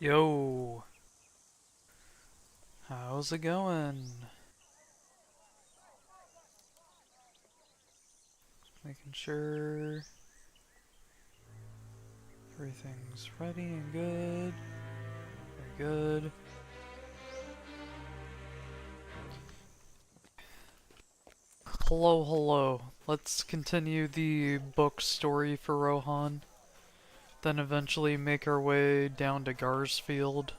Yo, how's it going? Making sure everything's ready and good. Very good. Hello, hello. Let's continue the book story for Rohan. Then eventually make our way down to Garsfield.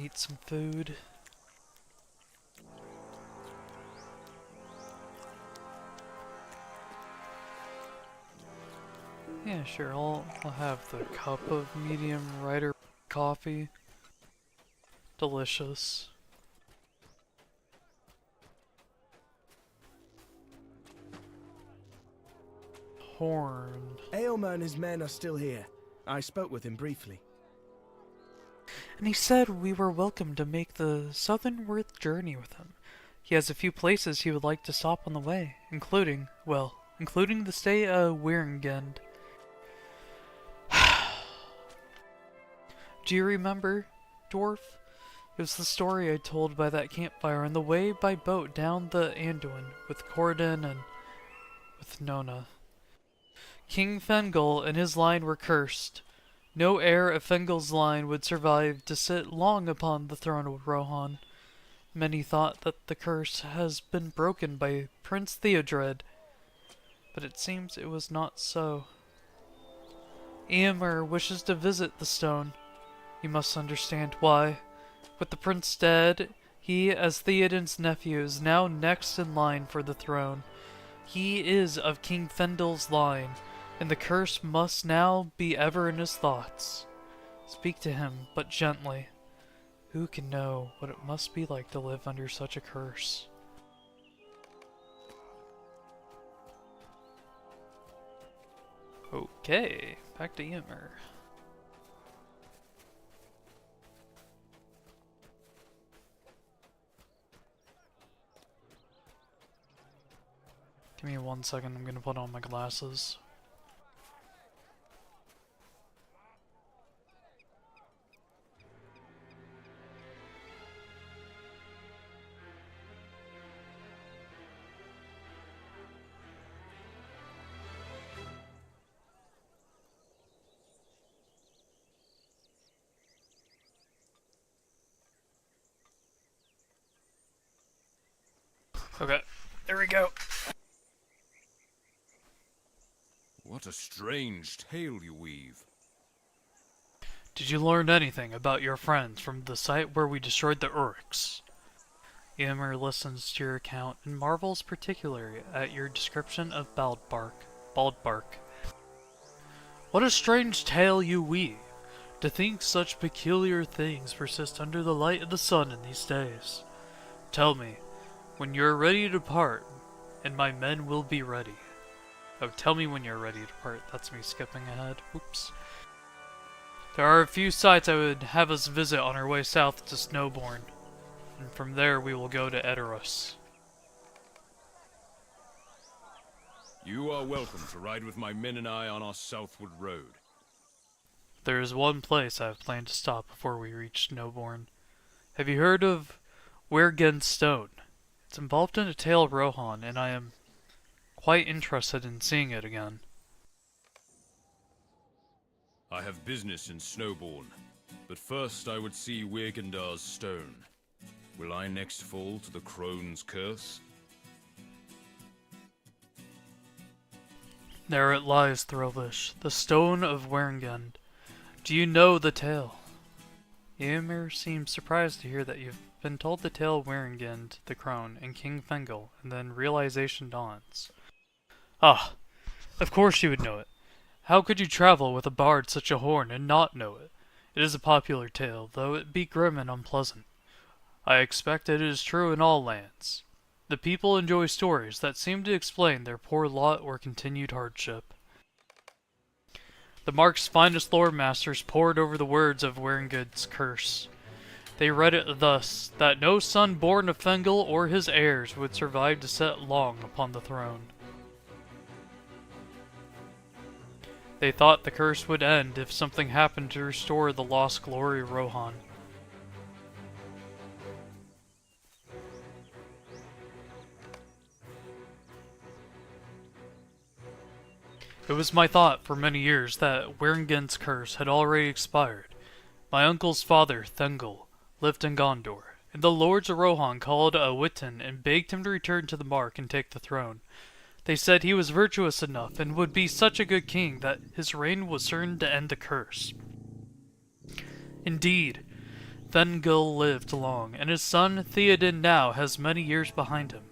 Eat some food. Yeah, sure, I'll have the cup of medium Rider coffee. Delicious. Horn. Aylmer and his men are still here. I spoke with him briefly. And he said we were welcome to make the southernward journey with him. He has a few places he would like to stop on the way, including the stay at Weiringend. Do you remember, Dwarf? It was the story I told by that campfire on the way by boat down the Anduin with Corden and with Nona. King Fengel and his line were cursed. No heir of Fengel's line would survive to sit long upon the throne of Rohan. Many thought that the curse has been broken by Prince Theodred, but it seems it was not so. Eomer wishes to visit the stone. You must understand why. With the prince dead, he, as Theoden's nephew, is now next in line for the throne. He is of King Fendel's line, and the curse must now be ever in his thoughts. Speak to him, but gently. Who can know what it must be like to live under such a curse? Okay, back to Eomer. Give me 1 second, I'm gonna put on my glasses. Okay, there we go. What a strange tale you weave. Did you learn anything about your friends from the site where we destroyed the Uruks? Eomer listens to your account and marvels particularly at your description of Baldbark. What a strange tale you weave! To think such peculiar things persist under the light of the sun in these days. Tell me, when you're ready to depart, and my men will be ready. Oh, tell me when you're ready to depart. That's me skipping ahead. Oops. There are a few sites I would have us visit on our way south to Snowbourne, and from there we will go to Edoras. You are welcome to ride with my men and I on our southward road. There is one place I have planned to stop before we reach Snowbourne. Have you heard of Weiringend Stone? It's involved in a tale of Rohan, and I am quite interested in seeing it again. I have business in Snowbourne, but first I would see Weiringend's stone. Will I next fall to the crone's curse? There it lies, Threlvish, the stone of Weiringend. Do you know the tale? Eomer seems surprised to hear that you've been told the tale of Weiringend, the crone, and King Fengel, and then realization dawns. Ah, of course you would know it. How could you travel with a bard such a horn and not know it? It is a popular tale, though it be grim and unpleasant. I expect it is true in all lands. The people enjoy stories that seem to explain their poor lot or continued hardship. The Mark's finest lore masters pored over the words of Weiringend's curse. They read it thus, that no son born of Fengel or his heirs would survive to sit long upon the throne. They thought the curse would end if something happened to restore the lost glory of Rohan. It was my thought for many years that Waringen's curse had already expired. My uncle's father, Thengel, lived in Gondor, and the lords of Rohan called a witan and begged him to return to the Mark and take the throne. They said he was virtuous enough and would be such a good king that his reign was certain to end the curse. Indeed, Thengel lived long, and his son Theoden now has many years behind him.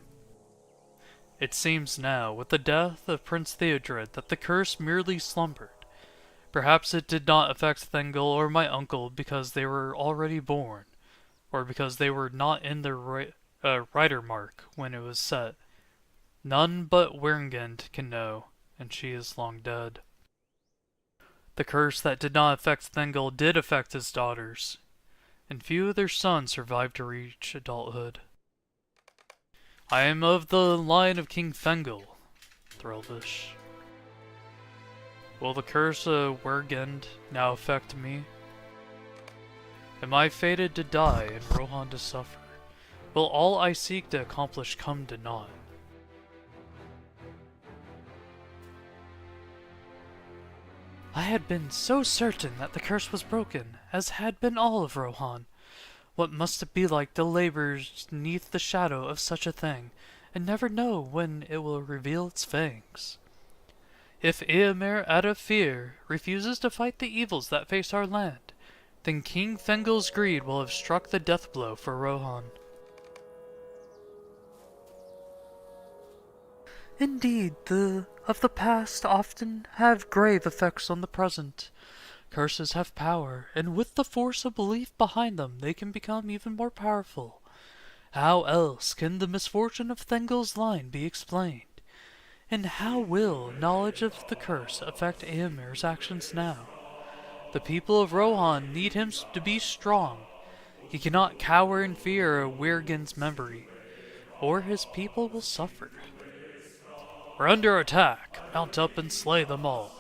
It seems now, with the death of Prince Theodred, that the curse merely slumbered. Perhaps it did not affect Thengel or my uncle because they were already born, or because they were not in the rider mark when it was set. None but Waringend can know, and she is long dead. The curse that did not affect Thengel did affect his daughters, and few of their sons survived to reach adulthood. I am of the line of King Thengel, Threlvish. Will the curse of Waringend now affect me? Am I fated to die and Rohan to suffer? Will all I seek to accomplish come to naught? I had been so certain that the curse was broken, as had been all of Rohan. What must it be like to labor neath the shadow of such a thing, and never know when it will reveal its fangs? If Eomer, out of fear, refuses to fight the evils that face our land, then King Thengel's greed will have struck the death blow for Rohan. Indeed, of the past often have grave effects on the present. Curses have power, and with the force of belief behind them, they can become even more powerful. How else can the misfortune of Thengel's line be explained? And how will knowledge of the curse affect Eomer's actions now? The people of Rohan need him to be strong. He cannot cower in fear of Waringen's memory, or his people will suffer. We're under attack. Mount up and slay them all.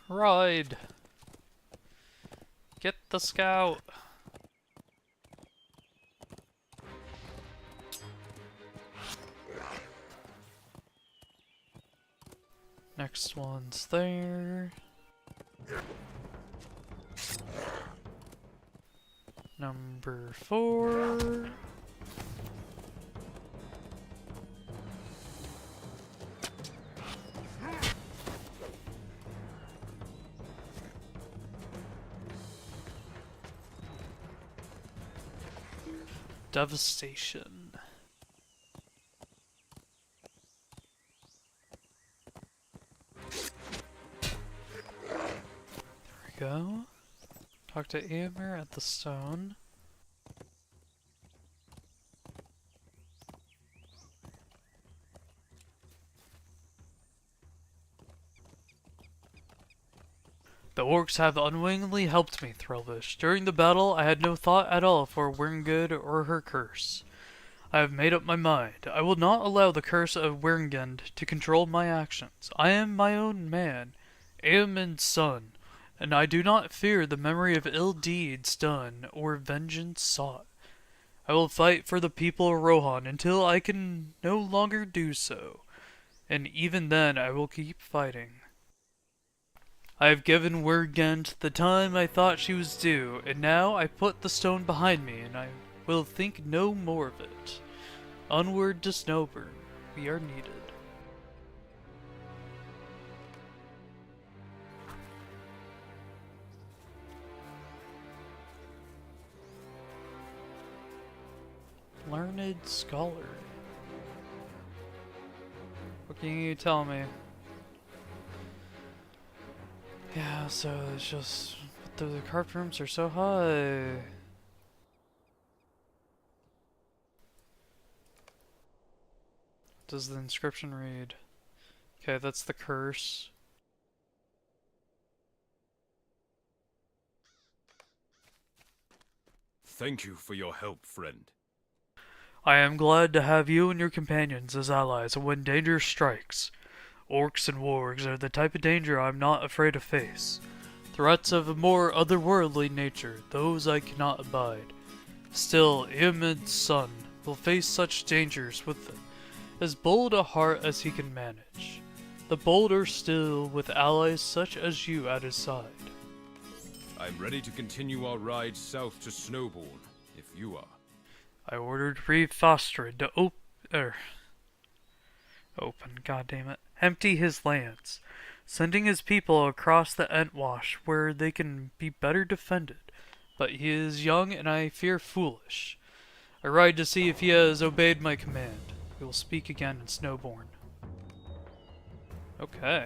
Ride! Get the scout! Next one's there. Number 4. Devastation. Go. Talk to Eomer at the stone. The orcs have unwillingly helped me, Threlvish. During the battle, I had no thought at all for Waringend or her curse. I have made up my mind. I will not allow the curse of Waringend to control my actions. I am my own man, Eomer's son, and I do not fear the memory of ill deeds done or vengeance sought. I will fight for the people of Rohan until I can no longer do so, and even then I will keep fighting. I have given Waringend the time I thought she was due, and now I put the stone behind me, and I will think no more of it. Onward to Snowburn. We are needed. Learned scholar. What can you tell me? Yeah, so it's just the craft rooms are so high. does the inscription read? Okay, that's the curse. Thank you for your help, friend. I am glad to have you and your companions as allies when danger strikes. Orcs and wargs are the type of danger I'm not afraid to face. Threats of a more otherworldly nature, those I cannot abide. Still, Ymed's son will face such dangers with as bold a heart as he can manage. The bolder still with allies such as you at his side. I'm ready to continue our ride south to Snowbourne, if you are. I ordered Reeve Fostred to open, empty his lands, sending his people across the Entwash where they can be better defended. But he is young and I fear foolish. I ride to see if he has obeyed my command. We will speak again in Snowbourne. Okay.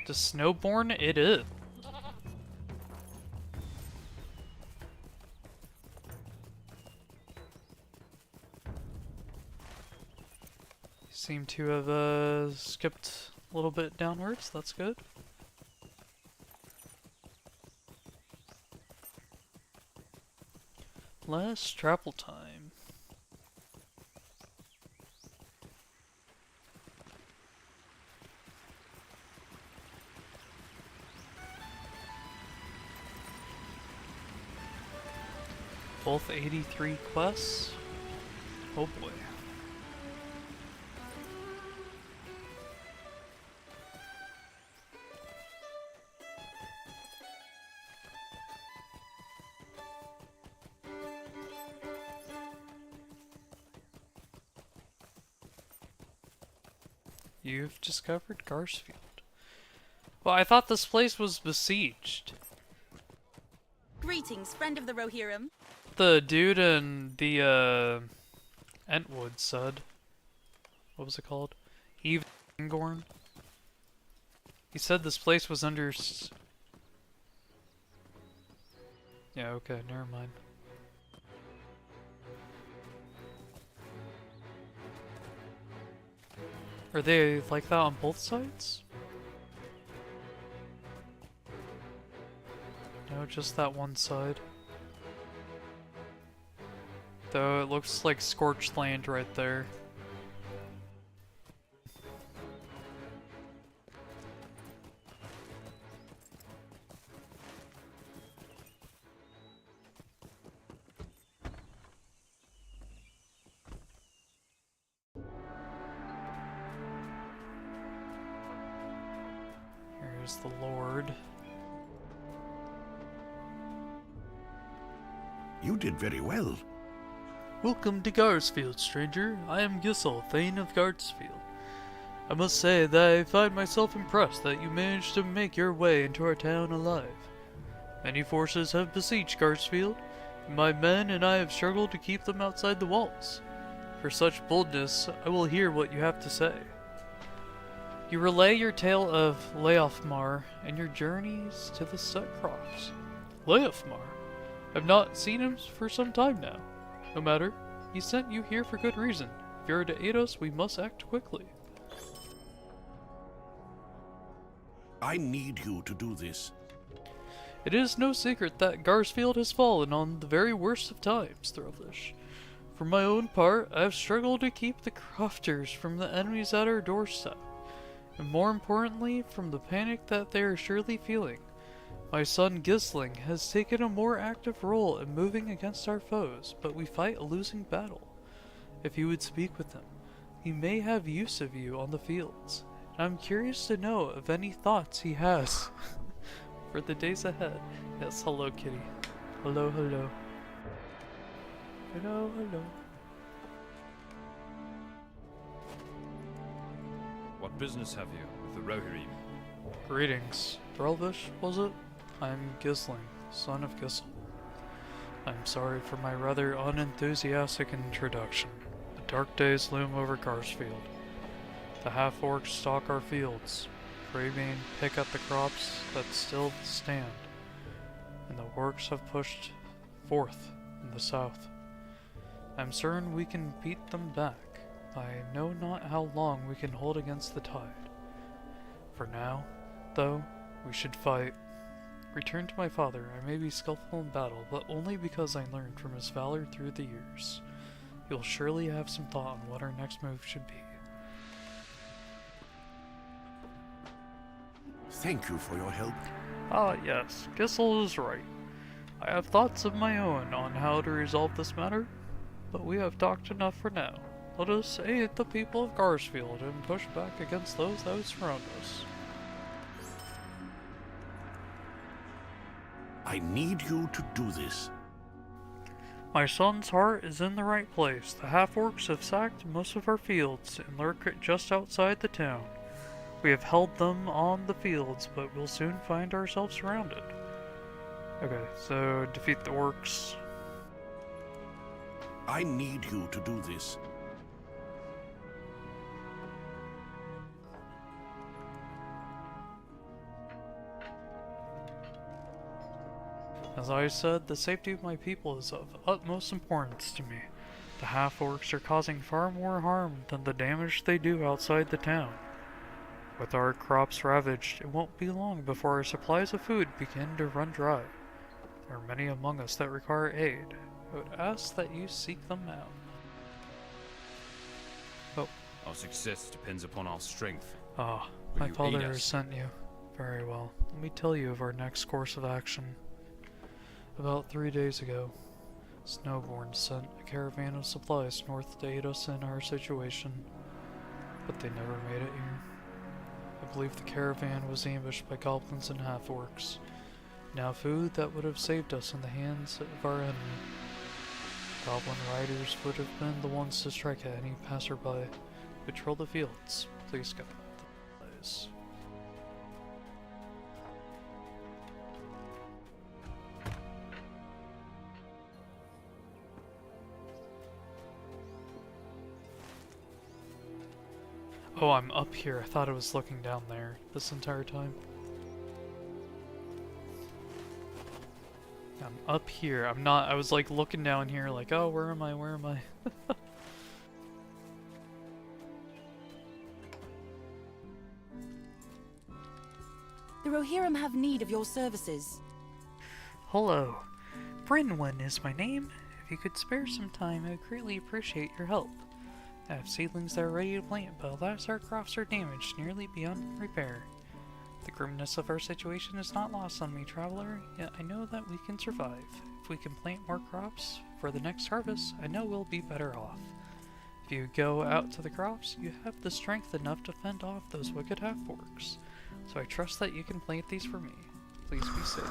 To Snowbourne it is. Seem to have skipped a little bit downwards, that's good. Less travel time. Both 83 quests? Oh boy. You've discovered Garsfield. Well, I thought this place was besieged. Greetings, friend of the Rohirrim. The dude in the, Entwood said. What was it called? Eve Angorn? He said this place was under yeah, okay, never mind. Are they like that on both sides? No, just that one side. Though it looks like scorched land right there. Here's the Lord. You did very well. Welcome to Garsfield, stranger. I am Gissel, Thane of Garsfield. I must say that I find myself impressed that you managed to make your way into our town alive. Many forces have besieged Garsfield, and my men and I have struggled to keep them outside the walls. For such boldness, I will hear what you have to say. You relay your tale of Leofmar and your journeys to the Set Crops. Leofmar? I've not seen him for some time now. No matter, he sent you here for good reason. If you are to aid us, we must act quickly. I need you to do this. It is no secret that Garsfield has fallen on the very worst of times, Threllish. For my own part, I have struggled to keep the crofters from the enemies at our doorstep, and more importantly, from the panic that they are surely feeling. My son Gisling has taken a more active role in moving against our foes, but we fight a losing battle. If you would speak with him, he may have use of you on the fields, and I'm curious to know of any thoughts he has for the days ahead. Yes, hello, kitty. Hello, hello. Hello, hello. What business have you with the Rohirrim? Greetings. Threlvish, was it? I'm Gisling, son of Gisel. I'm sorry for my rather unenthusiastic introduction. The dark days loom over Garsfield. The half-orcs stalk our fields. Greybane pick at the crops that still stand. And the orcs have pushed forth in the south. I'm certain we can beat them back. I know not how long we can hold against the tide. For now, though, we should fight. Return to my father. I may be skillful in battle, but only because I learned from his valor through the years. You'll surely have some thought on what our next move should be. Thank you for your help. Ah, yes, Gissel is right. I have thoughts of my own on how to resolve this matter, but we have talked enough for now. Let us aid the people of Garsfield and push back against those that surround us. I need you to do this. My son's heart is in the right place. The half-orcs have sacked most of our fields and lurk just outside the town. We have held them on the fields, but we'll soon find ourselves surrounded. Okay, so defeat the orcs. I need you to do this. As I said, the safety of my people is of utmost importance to me. The half-orcs are causing far more harm than the damage they do outside the town. With our crops ravaged, it won't be long before our supplies of food begin to run dry. There are many among us that require aid. I would ask that you seek them out. Oh. Our success depends upon our strength. Ah, Will my you father aid has us? sent you. Very well. Let me tell you of our next course of action. About 3 days ago, Snowborn sent a caravan of supplies north to aid us in our situation, but they never made it here. I believe the caravan was ambushed by goblins and half-orcs. Now food that would have saved us in the hands of our enemy. Goblin riders would have been the ones to strike at any passerby. Patrol the fields. Please go. Please. Oh, I'm up here. I thought I was looking down there this entire time. I'm up here. I'm not. I was like looking down here like, oh, where am I? Where am I? The Rohirrim have need of your services. Hello. Brynwyn is my name. If you could spare some time, I would greatly appreciate your help. I have seedlings that are ready to plant, but alas, our crops are damaged nearly beyond repair. The grimness of our situation is not lost on me, traveler, yet I know that we can survive. If we can plant more crops for the next harvest, I know we'll be better off. If you go out to the crops, you have the strength enough to fend off those wicked half-orcs. So I trust that you can plant these for me. Please be safe.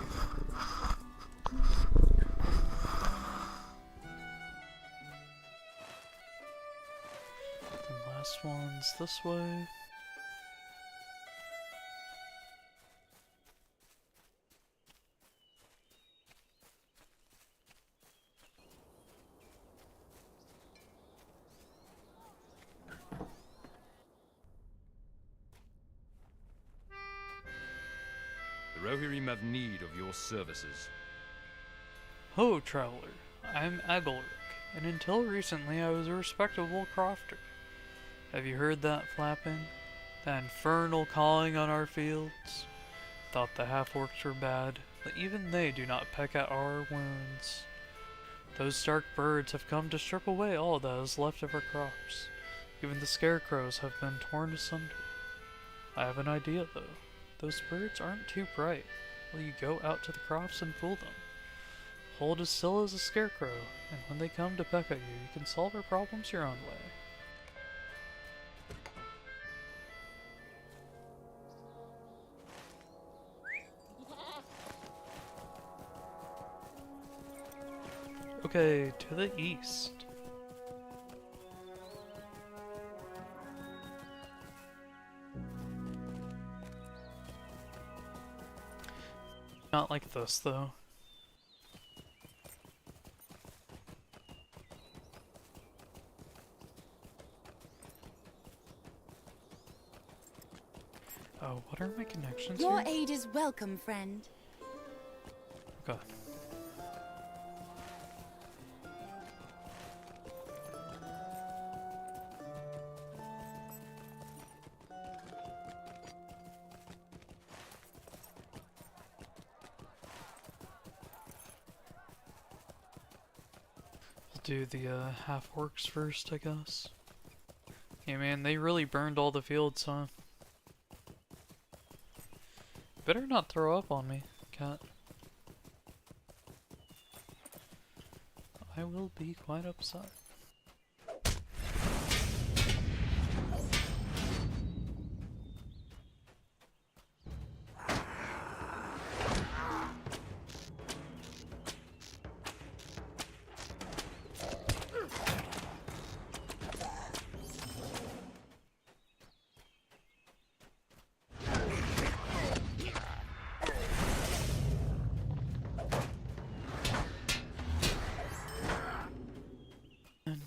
The last one's this way. The Rohirrim have need of your services. Ho, traveler. I'm Agalric, and until recently I was a respectable crofter. Have you heard that flapping? That infernal calling on our fields? Thought the half-orcs were bad, but even they do not peck at our wounds. Those dark birds have come to strip away all that is left of our crops. Even the scarecrows have been torn asunder. I have an idea, though. Those birds aren't too bright. Will you go out to the crops and fool them? Hold as still as a scarecrow, and when they come to peck at you, you can solve our problems your own way. Okay, to the east. Not like this, though. Oh, what are my connections Your here? aid is welcome, friend. Okay. do the half-orcs first, I guess. Yeah, man, they really burned all the fields, huh? Better not throw up on me, cat. I will be quite upset.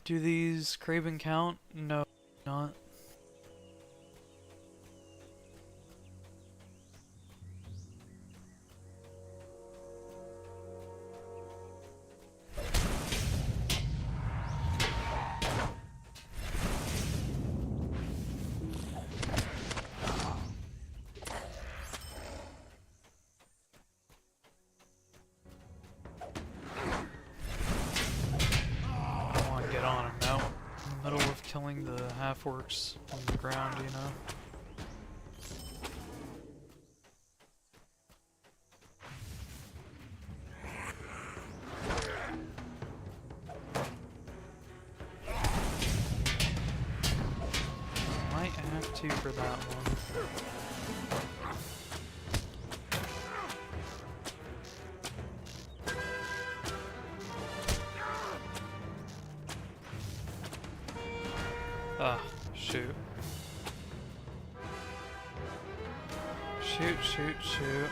Do these Craven count? No, not. I want to get on him now. In the middle of killing the half-orcs on the ground, you know? Might have to for that one. Ah, shoot. Shoot, shoot, shoot.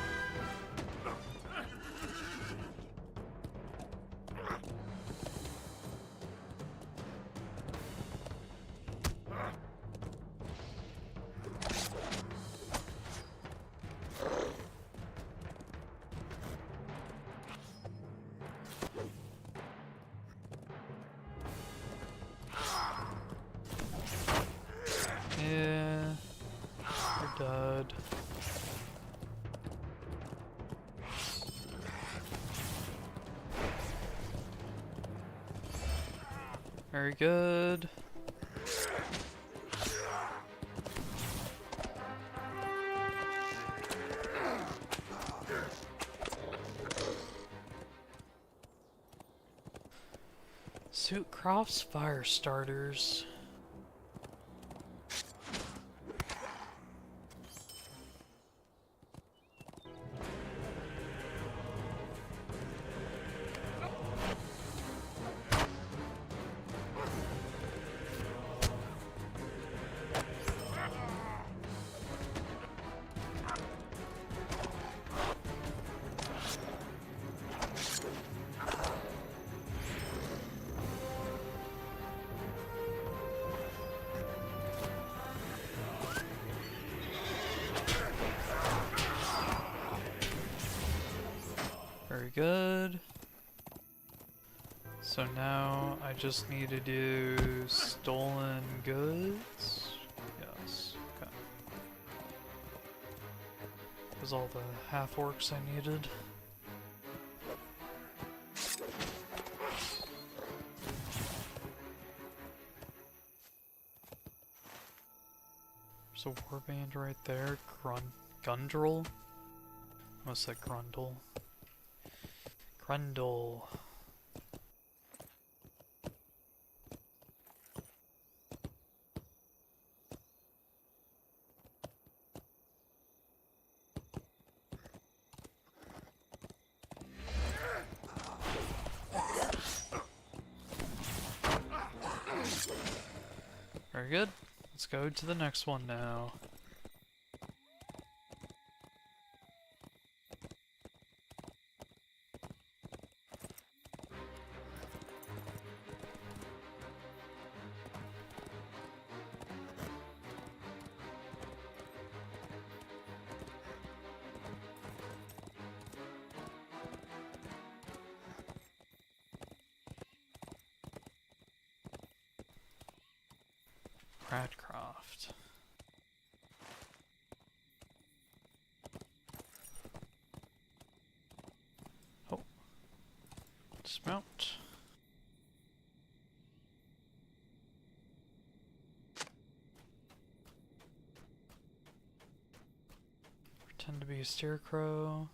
Yeah, we're dead. Very good. Suit crafts fire starters. Very good. So now I just need to do stolen goods. Yes. Okay. Was all the half-orcs I needed. There's a warband right there. Gundrel? I almost said Grundle. Grundle. Very good. Let's go to the next one now. Radcroft. Oh. Dismount. be a scarecrow.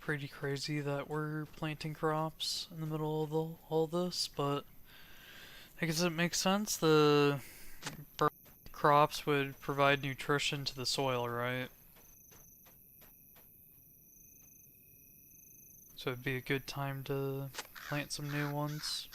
Pretty crazy that we're planting crops in the middle of all this, but I guess it makes sense. The crops would provide nutrition to the soil, right? So it'd be a good time to plant some new ones.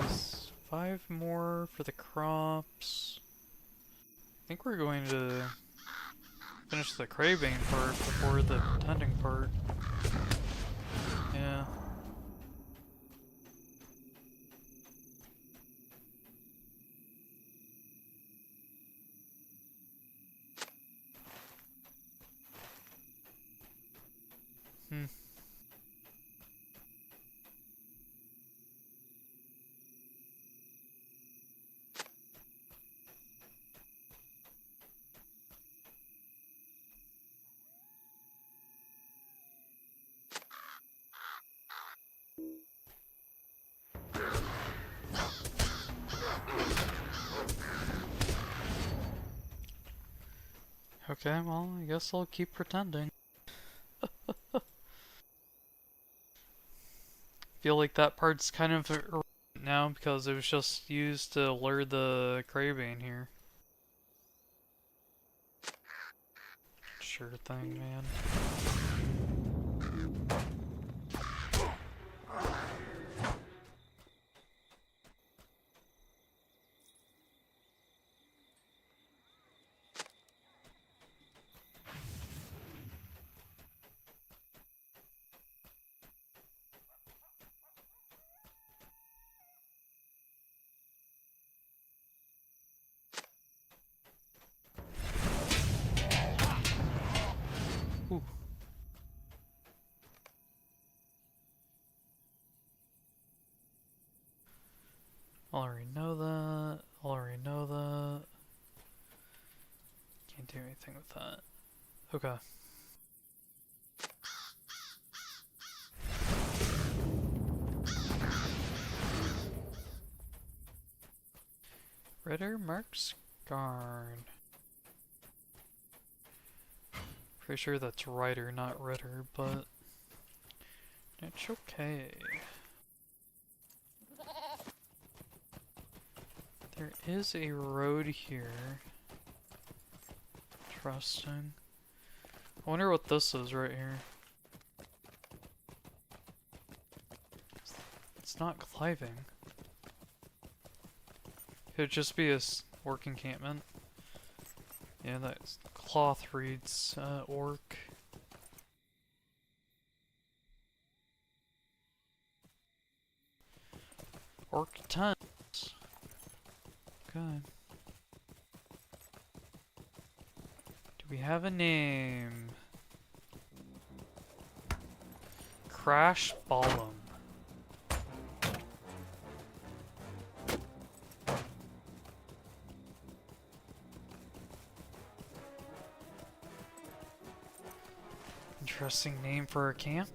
These 5 more for the crops. I think we're going to finish the craving part before the tending part. Yeah. Hmm. Okay, well, I guess I'll keep pretending. Feel like that part's kind of irrelevant now because it was just used to lure the craving here. Sure thing, man. Ooh. Already know that. Already know that. Can't do anything with that. Okay. Ritter Marks Garn. Pretty sure that's Ryder, not Ritter, but it's okay. There is a road here. Interesting. I wonder what this is right here. It's not cliving. Could it just be a work encampment? Yeah, that cloth reads orc. Orc tents. Okay. Do we have a name? Crash Ballum. Interesting name for a camp.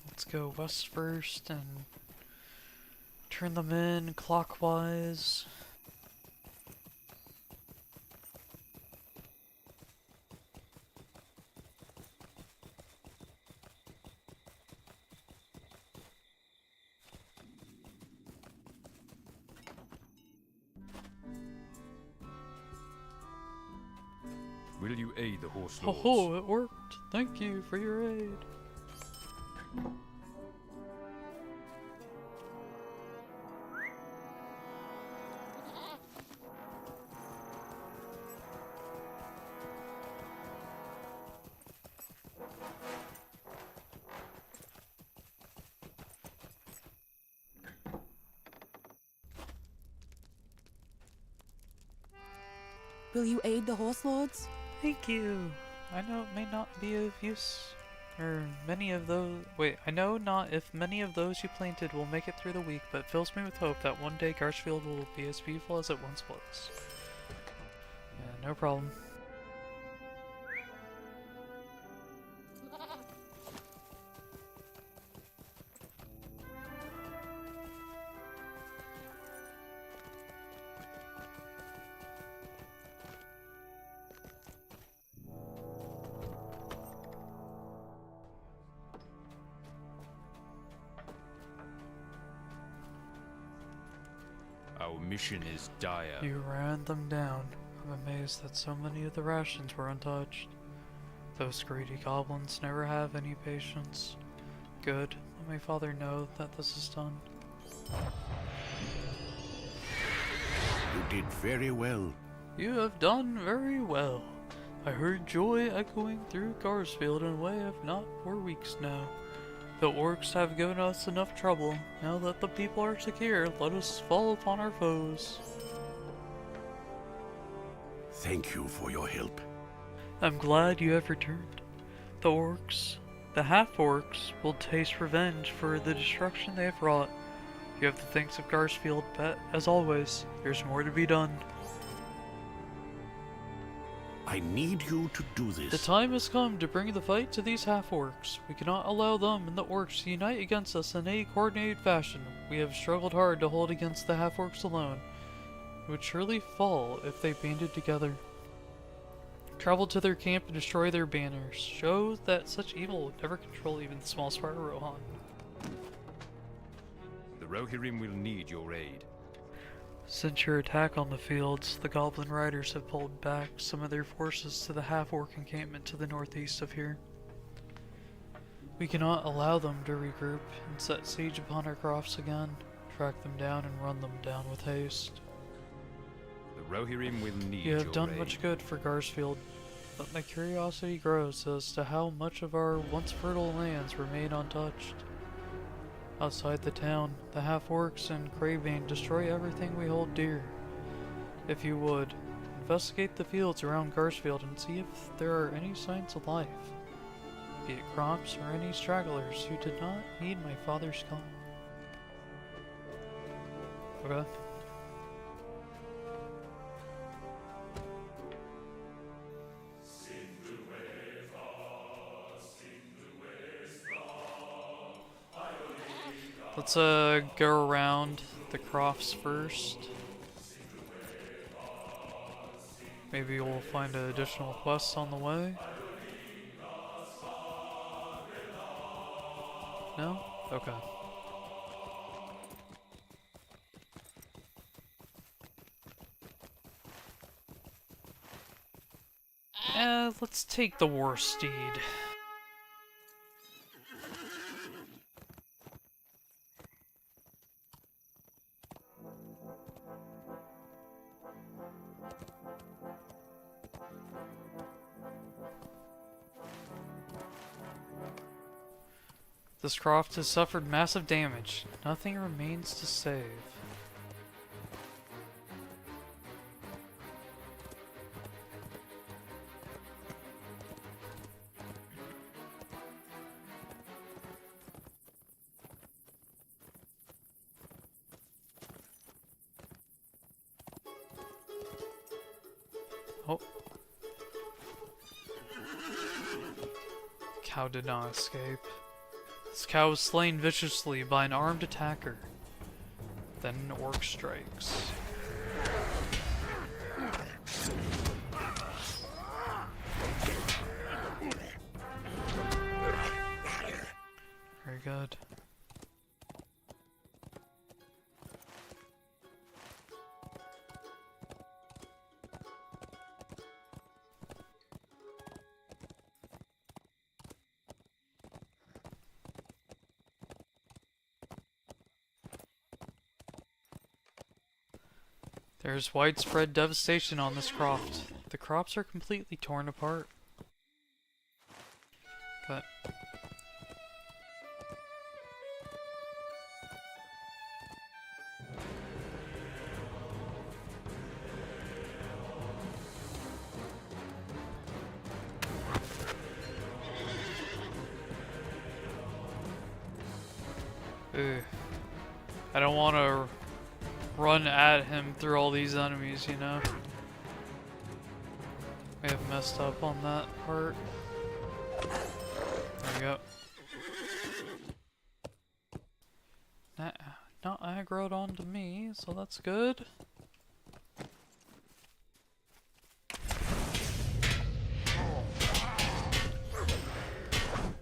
Let's go west first and turn them in clockwise. Will you aid the horse lords? Oh, it worked. Thank you for your aid. Will you aid the horse lords? Thank you. I know it may not be of use, or many of those. Wait, I know not if many of those you planted will make it through the week, but it fills me with hope that one day Garchfield will be as beautiful as it once was. Yeah, no problem. Our mission is dire. You ran them down. I'm amazed that so many of the rations were untouched. Those greedy goblins never have any patience. Good. Let my father know that this is done. You did very well. You have done very well. I heard joy echoing through Garsfield in a way I've not for weeks now. The orcs have given us enough trouble. Now that the people are secure, let us fall upon our foes. Thank you for your help. I'm glad you have returned. The orcs, the half-orcs, will taste revenge for the destruction they have wrought. You have the thanks of Garsfield, but as always, there's more to be done. I need you to do this. The time has come to bring the fight to these half-orcs. We cannot allow them and the orcs to unite against us in any coordinated fashion. We have struggled hard to hold against the half-orcs alone. It would surely fall if they banded together. Travel to their camp and destroy their banners. Show that such evil would never control even the smallest part of Rohan. The Rohirrim will need your aid. Since your attack on the fields, the Goblin Riders have pulled back some of their forces to the half-orc encampment to the northeast of here. We cannot allow them to regroup and set siege upon our crofts again. Track them down and run them down with haste. The Rohirrim will need You your have done aid. much good for Garsfield, but my curiosity grows as to how much of our once fertile lands remain untouched. Outside the town, the half-orcs and Cravane destroy everything we hold dear. If you would, investigate the fields around Garsfield and see if there are any signs of life, be it crops or any stragglers who did not heed my father's call. Okay. Let's go around the crofts first. Maybe we'll find additional quests on the way. No? Okay. Let's take the war steed. This croft has suffered massive damage. Nothing remains to save. Oh. Cow did not escape. This cow was slain viciously by an armed attacker. Then an orc strikes. Very good. There's widespread devastation on this croft. The crops are completely torn apart. Cut. Ugh. I don't want to run at him through all these enemies, you know? We have messed up on that part. There we go. Not aggroed onto me, so that's good.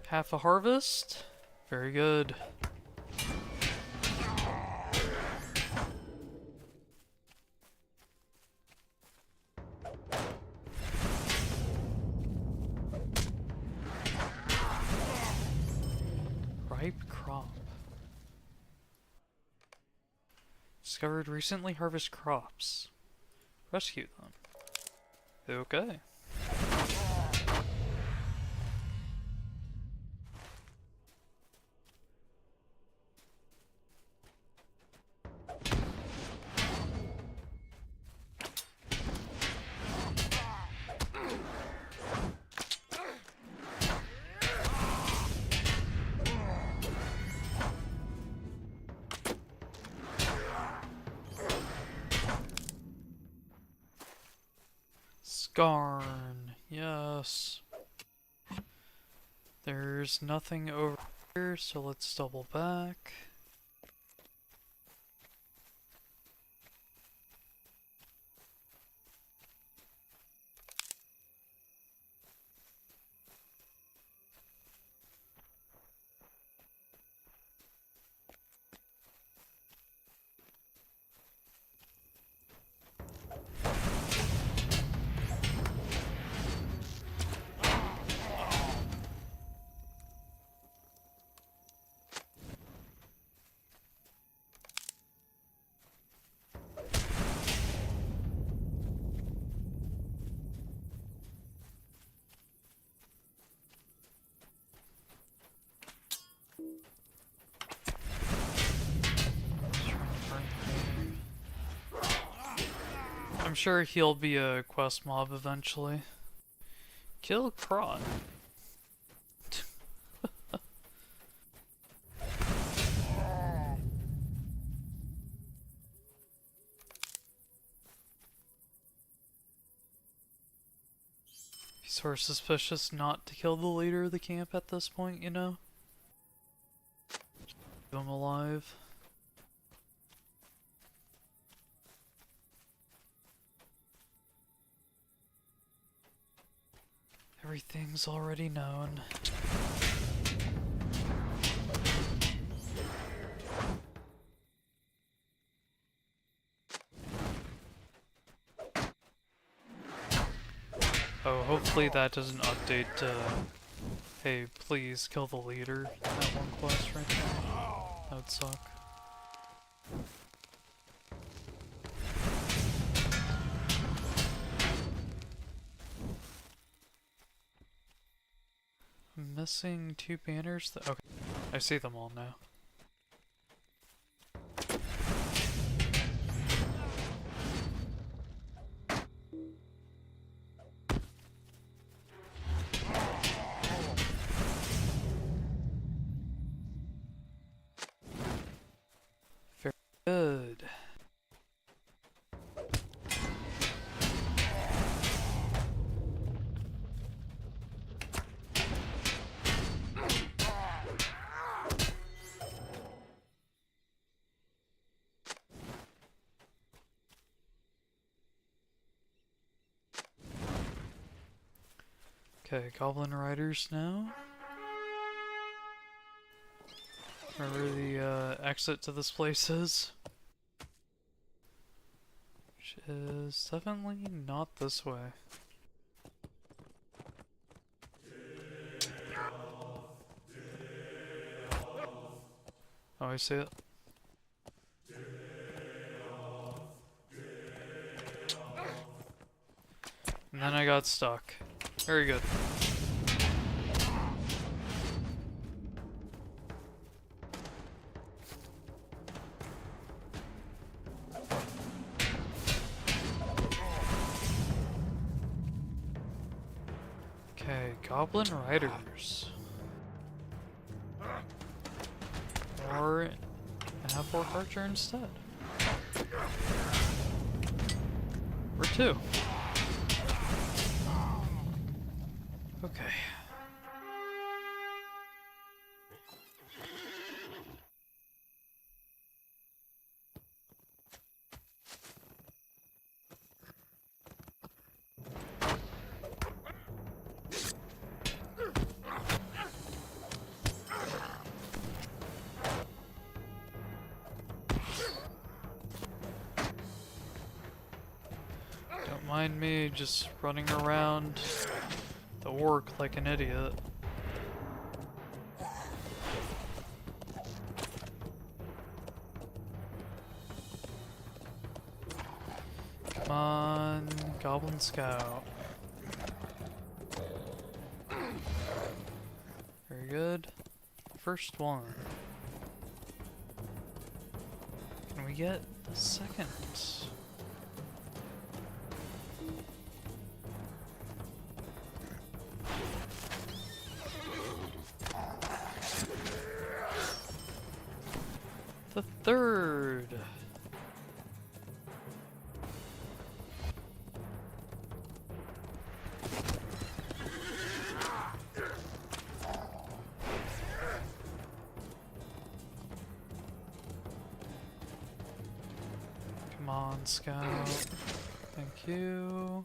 Half a harvest. Very good. Ripe crop. Discovered recently harvested crops. Rescue them. Okay. Scarn, yes. There's nothing over here, so let's double back. I'm sure he'll be a quest mob eventually. Kill Kron. He's sort of suspicious not to kill the leader of the camp at this point, you know? Keep him alive. Everything's already known. Oh, hopefully that doesn't update to, hey, please kill the leader. That one quest right there. That would suck. I'm missing two banners. Okay, I see them all now. Very good. Okay, Goblin Riders now. Wherever the exit to this place is. Which is definitely not this way. Oh, I see it. And then I got stuck. Very good. Okay, Goblin Riders. Or an half-orc archer instead. Or two. Okay. Don't mind me just running around the orc like an idiot. Come on, Goblin Scout. Very good. First one. Can we get the second? The third. Come on, Scout. Thank you.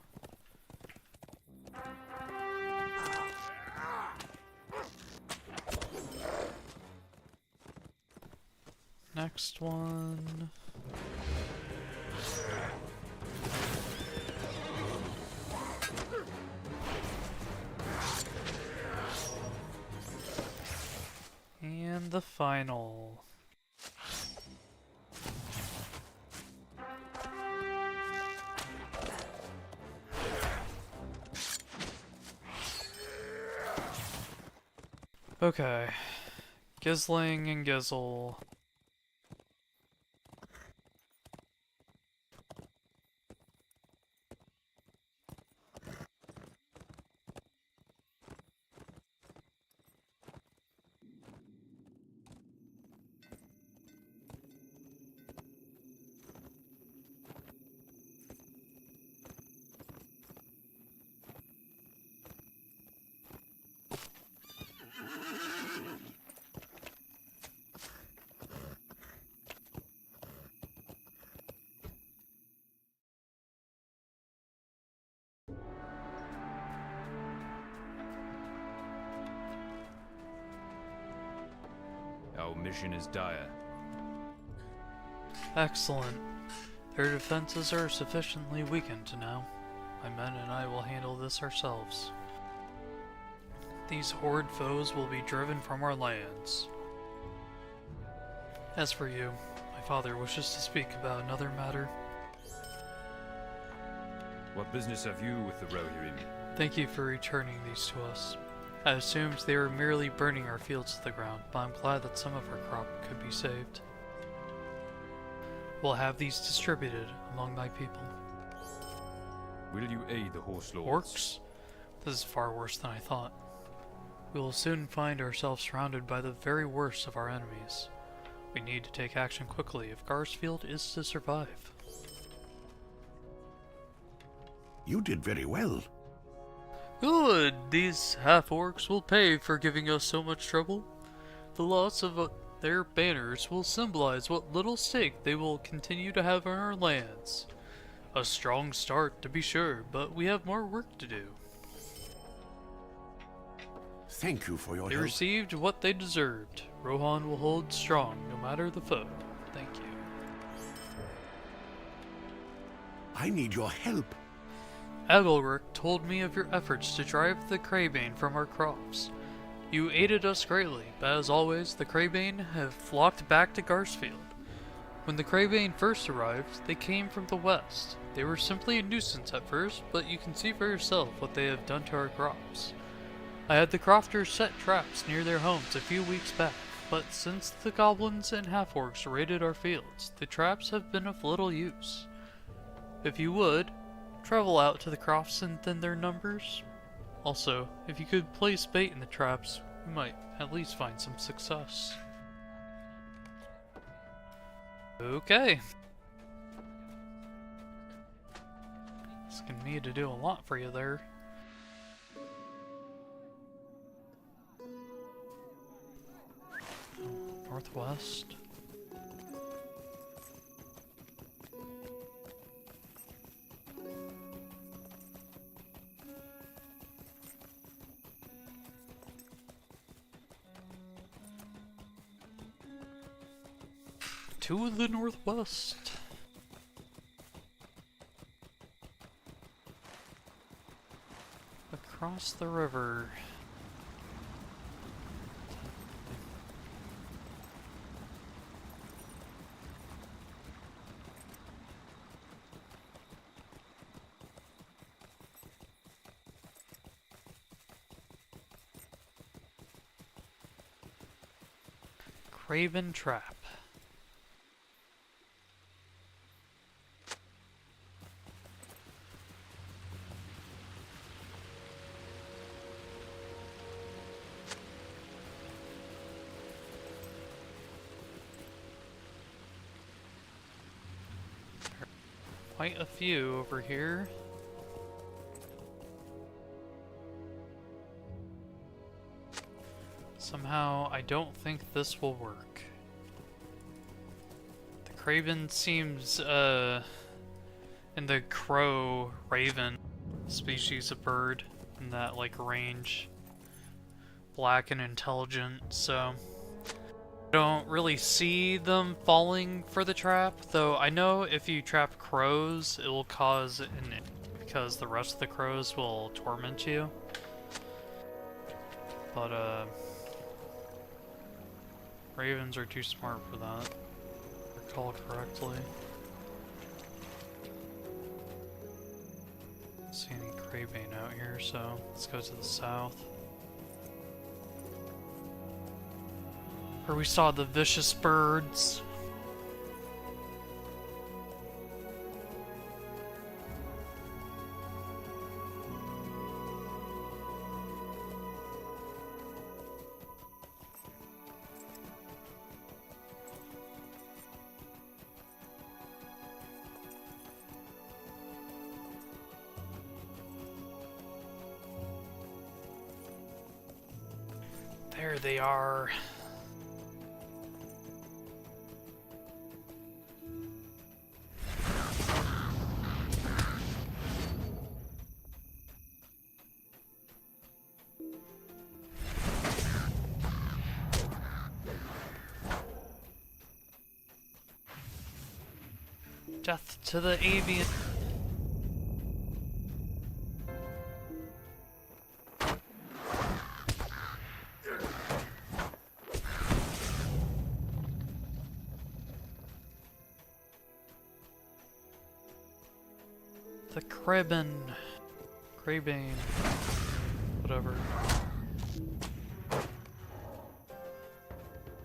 Next one. And the final. Okay. Gizling and Gizzle. Our mission is dire. Excellent. Their defenses are sufficiently weakened now. My men and I will handle this ourselves. These horde foes will be driven from our lands. As for you, my father wishes to speak about another matter. What business have you with the Rohirrim? Thank you for returning these to us. I assumed they were merely burning our fields to the ground, but I'm glad that some of our crop could be saved. We'll have these distributed among my people. Will you aid the horse lords? Orcs? This is far worse than I thought. We will soon find ourselves surrounded by the very worst of our enemies. We need to take action quickly if Garsfield is to survive. You did very well. Good! These half-orcs will pay for giving us so much trouble. The loss of their banners will symbolize what little stake they will continue to have on our lands. A strong start, to be sure, but we have more work to do. Thank you for your They help. received what they deserved. Rohan will hold strong, no matter the foe. Thank you. I need your help. Agelric told me of your efforts to drive the Crabane from our crops. You aided us greatly, but as always, the Crabane have flocked back to Garsfield. When the Crabane first arrived, they came from the west. They were simply a nuisance at first, but you can see for yourself what they have done to our crops. I had the crofters set traps near their homes a few weeks back, but since the goblins and half-orcs raided our fields, the traps have been of little use. If you would, travel out to the crofts and thin their numbers. Also, if you could place bait in the traps, we might at least find some success. Okay. Asking me to do a lot for you there. Northwest. To the northwest. Across the river. Craven Trap. Quite a few over here. Somehow, I don't think this will work. The Craven seems, in the crow raven species of bird in that, like, range. Black and intelligent, so I don't really see them falling for the trap, though I know if you trap crows, it will cause because the rest of the crows will torment you. But, ravens are too smart for that, if I recall correctly. Don't see any Crabane out here, so let's go to the south. Where we saw the vicious birds. There they are. Death to the avian. The Crabane, whatever.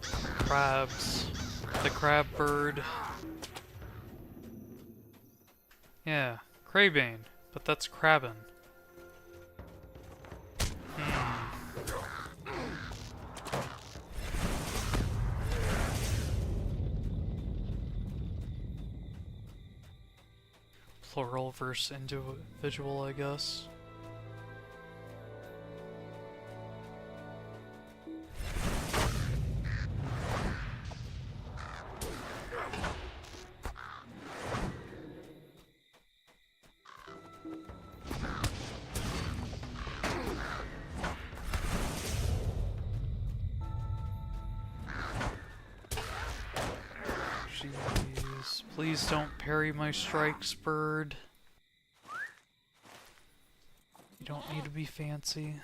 Crabs, the crab bird. Yeah, Crabane, but that's Crabbin. Plural versus individual, I guess. jeez. Please don't parry my strikes, bird. You don't need to be fancy.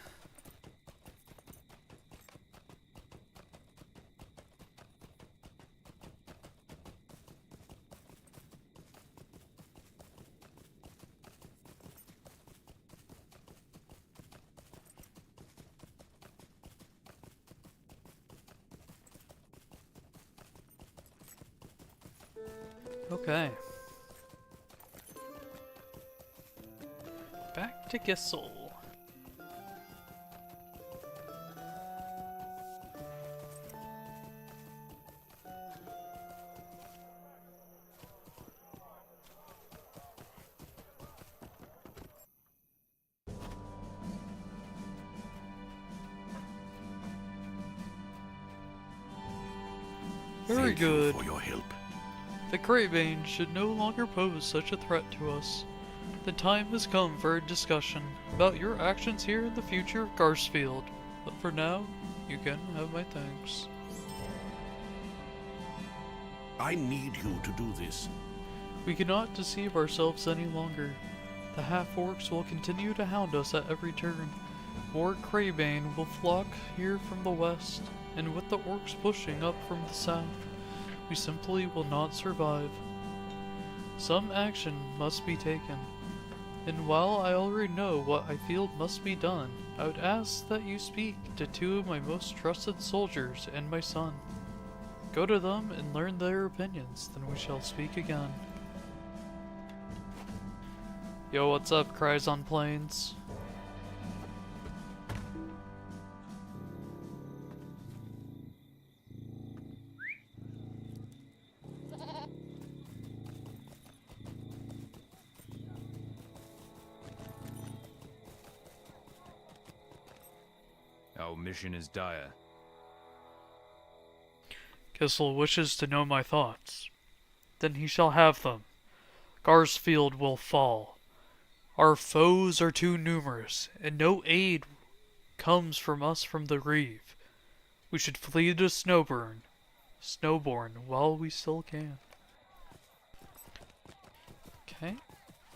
Okay. Back to Gissel. Very Thank you good. for your help. The Cravane should no longer pose such a threat to us. The time has come for a discussion about your actions here in the future of Garsfield. But for now, you can have my thanks. I need you to do this. We cannot deceive ourselves any longer. The half-orcs will continue to hound us at every turn. More Cravane will flock here from the west, and with the orcs pushing up from the south, we simply will not survive. Some action must be taken, and while I already know what I feel must be done, I would ask that you speak to two of my most trusted soldiers and my son. Go to them and learn their opinions, then we shall speak again. Yo, what's up, Cries on Plains? Our mission is dire. Gissel wishes to know my thoughts. Then he shall have them. Garsfield will fall. Our foes are too numerous, and no aid comes from us from the Reeve. We should flee to Snowborn while we still can. Okay.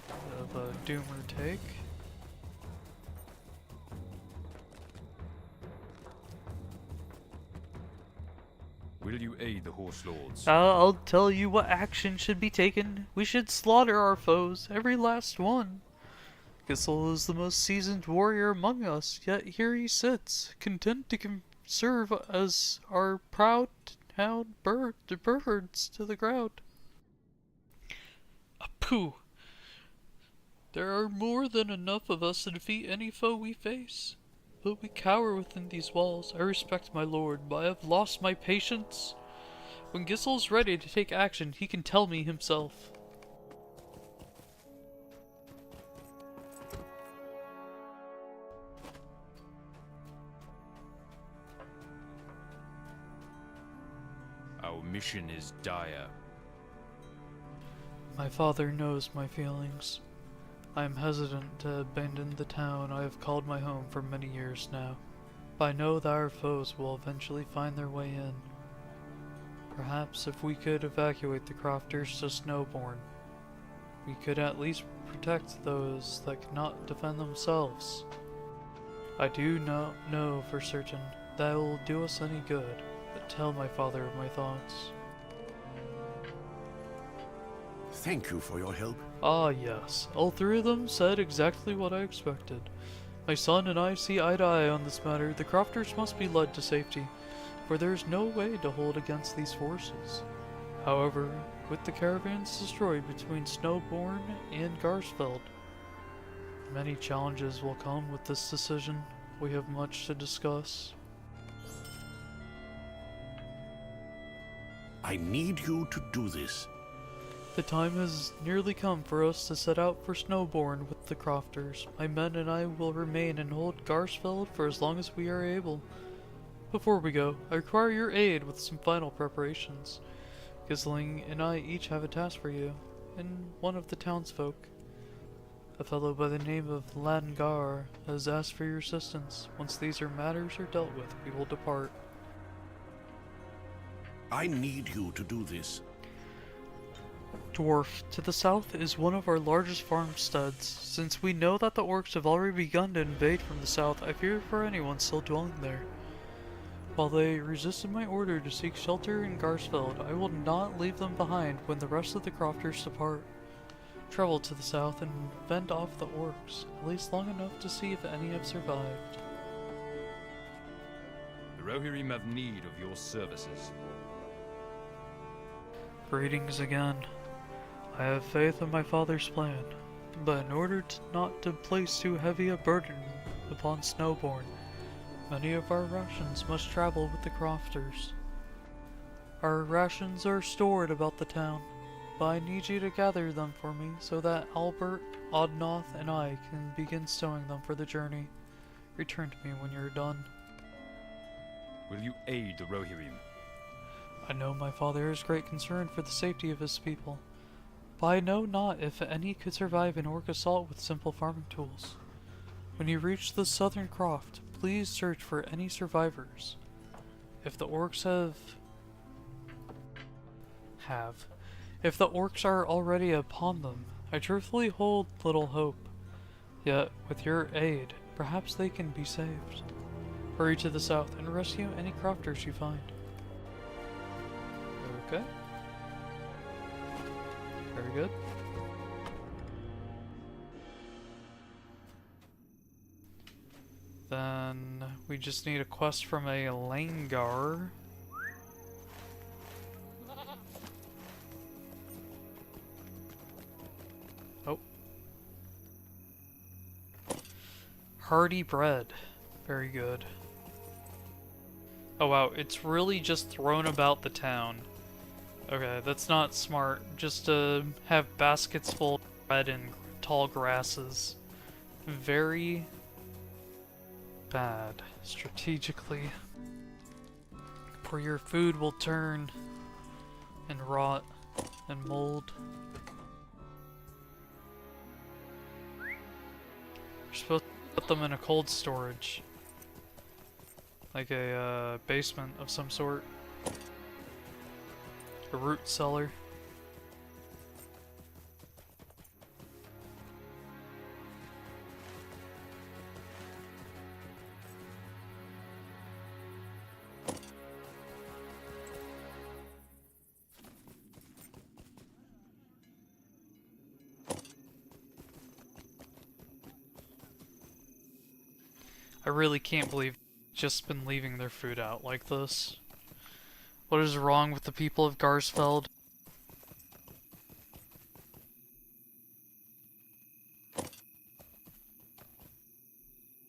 Bit of a doomer take. Will you aid the Horse Lords? I'll tell you what action should be taken. We should slaughter our foes, every last one. Gissel is the most seasoned warrior among us, yet here he sits, content to serve as our proud hound birds to the ground. Pooh! There are more than enough of us to defeat any foe we face. But we cower within these walls. I respect my lord, but I have lost my patience. When Gissel's ready to take action, he can tell me himself. Our mission is dire. My father knows my feelings. I am hesitant to abandon the town I have called my home for many years now. But I know that our foes will eventually find their way in. Perhaps if we could evacuate the crofters to Snowborn, we could at least protect those that cannot defend themselves. I do not know for certain that it will do us any good, but tell my father my thoughts. Thank you for your help. Ah yes, all three of them said exactly what I expected. My son and I see eye to eye on this matter. The crofters must be led to safety, for there is no way to hold against these forces. However, with the caravans destroyed between Snowborn and Garsfeld, many challenges will come with this decision. We have much to discuss. I need you to do this. The time has nearly come for us to set out for Snowborn with the crofters. My men and I will remain and hold Garsfeld for as long as we are able. Before we go, I require your aid with some final preparations. Gisling and I each have a task for you, and one of the townsfolk. A fellow by the name of Langar has asked for your assistance. Once these matters are dealt with, we will depart. I need you to do this. Dwarf, to the south is one of our largest farmsteads. Since we know that the orcs have already begun to invade from the south, I fear for anyone still dwelling there. While they resisted my order to seek shelter in Garsfeld, I will not leave them behind when the rest of the crofters depart. Travel to the south and fend off the orcs, at least long enough to see if any have survived. The Rohirrim have need of your services. Greetings again. I have faith in my father's plan, but in order not to place too heavy a burden upon Snowborn, many of our rations must travel with the crofters. Our rations are stored about the town, but I need you to gather them for me so that Albert, Odnoth, and I can begin stowing them for the journey. Return to me when you're done. Will you aid the Rohirrim? I know my father has great concern for the safety of his people, but I know not if any could survive an orc assault with simple farming tools. When you reach the southern croft, please search for any survivors. If the orcs if the orcs are already upon them, I truthfully hold little hope. Yet, with your aid, perhaps they can be saved. Hurry to the south and rescue any crofters you find. Okay. Very good. Then we just need a quest from a Langar. Oh. Hearty bread. Very good. Oh wow, it's really just thrown about the town. Okay, that's not smart. Just to have baskets full of bread and tall grasses. Very bad, strategically. For your food will turn and rot and mold. You're supposed to put them in a cold storage. Like a basement of some sort. A root cellar. I really can't believe just been leaving their food out like this. What is wrong with the people of Garsfeld?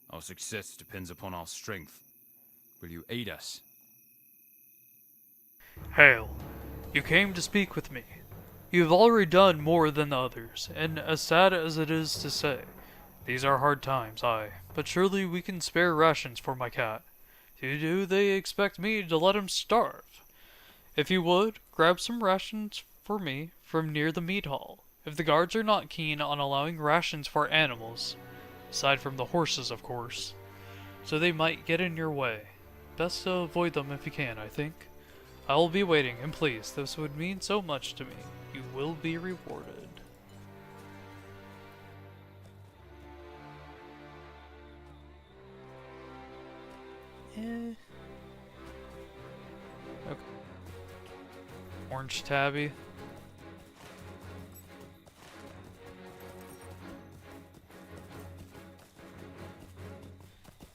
Our success depends upon our strength. Will you aid us? Hail. You came to speak with me. You have already done more than the others, and as sad as it is to say, these are hard times, aye, but surely we can spare rations for my cat. Do they expect me to let him starve? If you would, grab some rations for me from near the meat hall. If the guards are not keen on allowing rations for animals, aside from the horses, of course, so they might get in your way. Best to avoid them if you can, I think. I will be waiting, and please, this would mean so much to me. You will be rewarded. Okay. Orange tabby.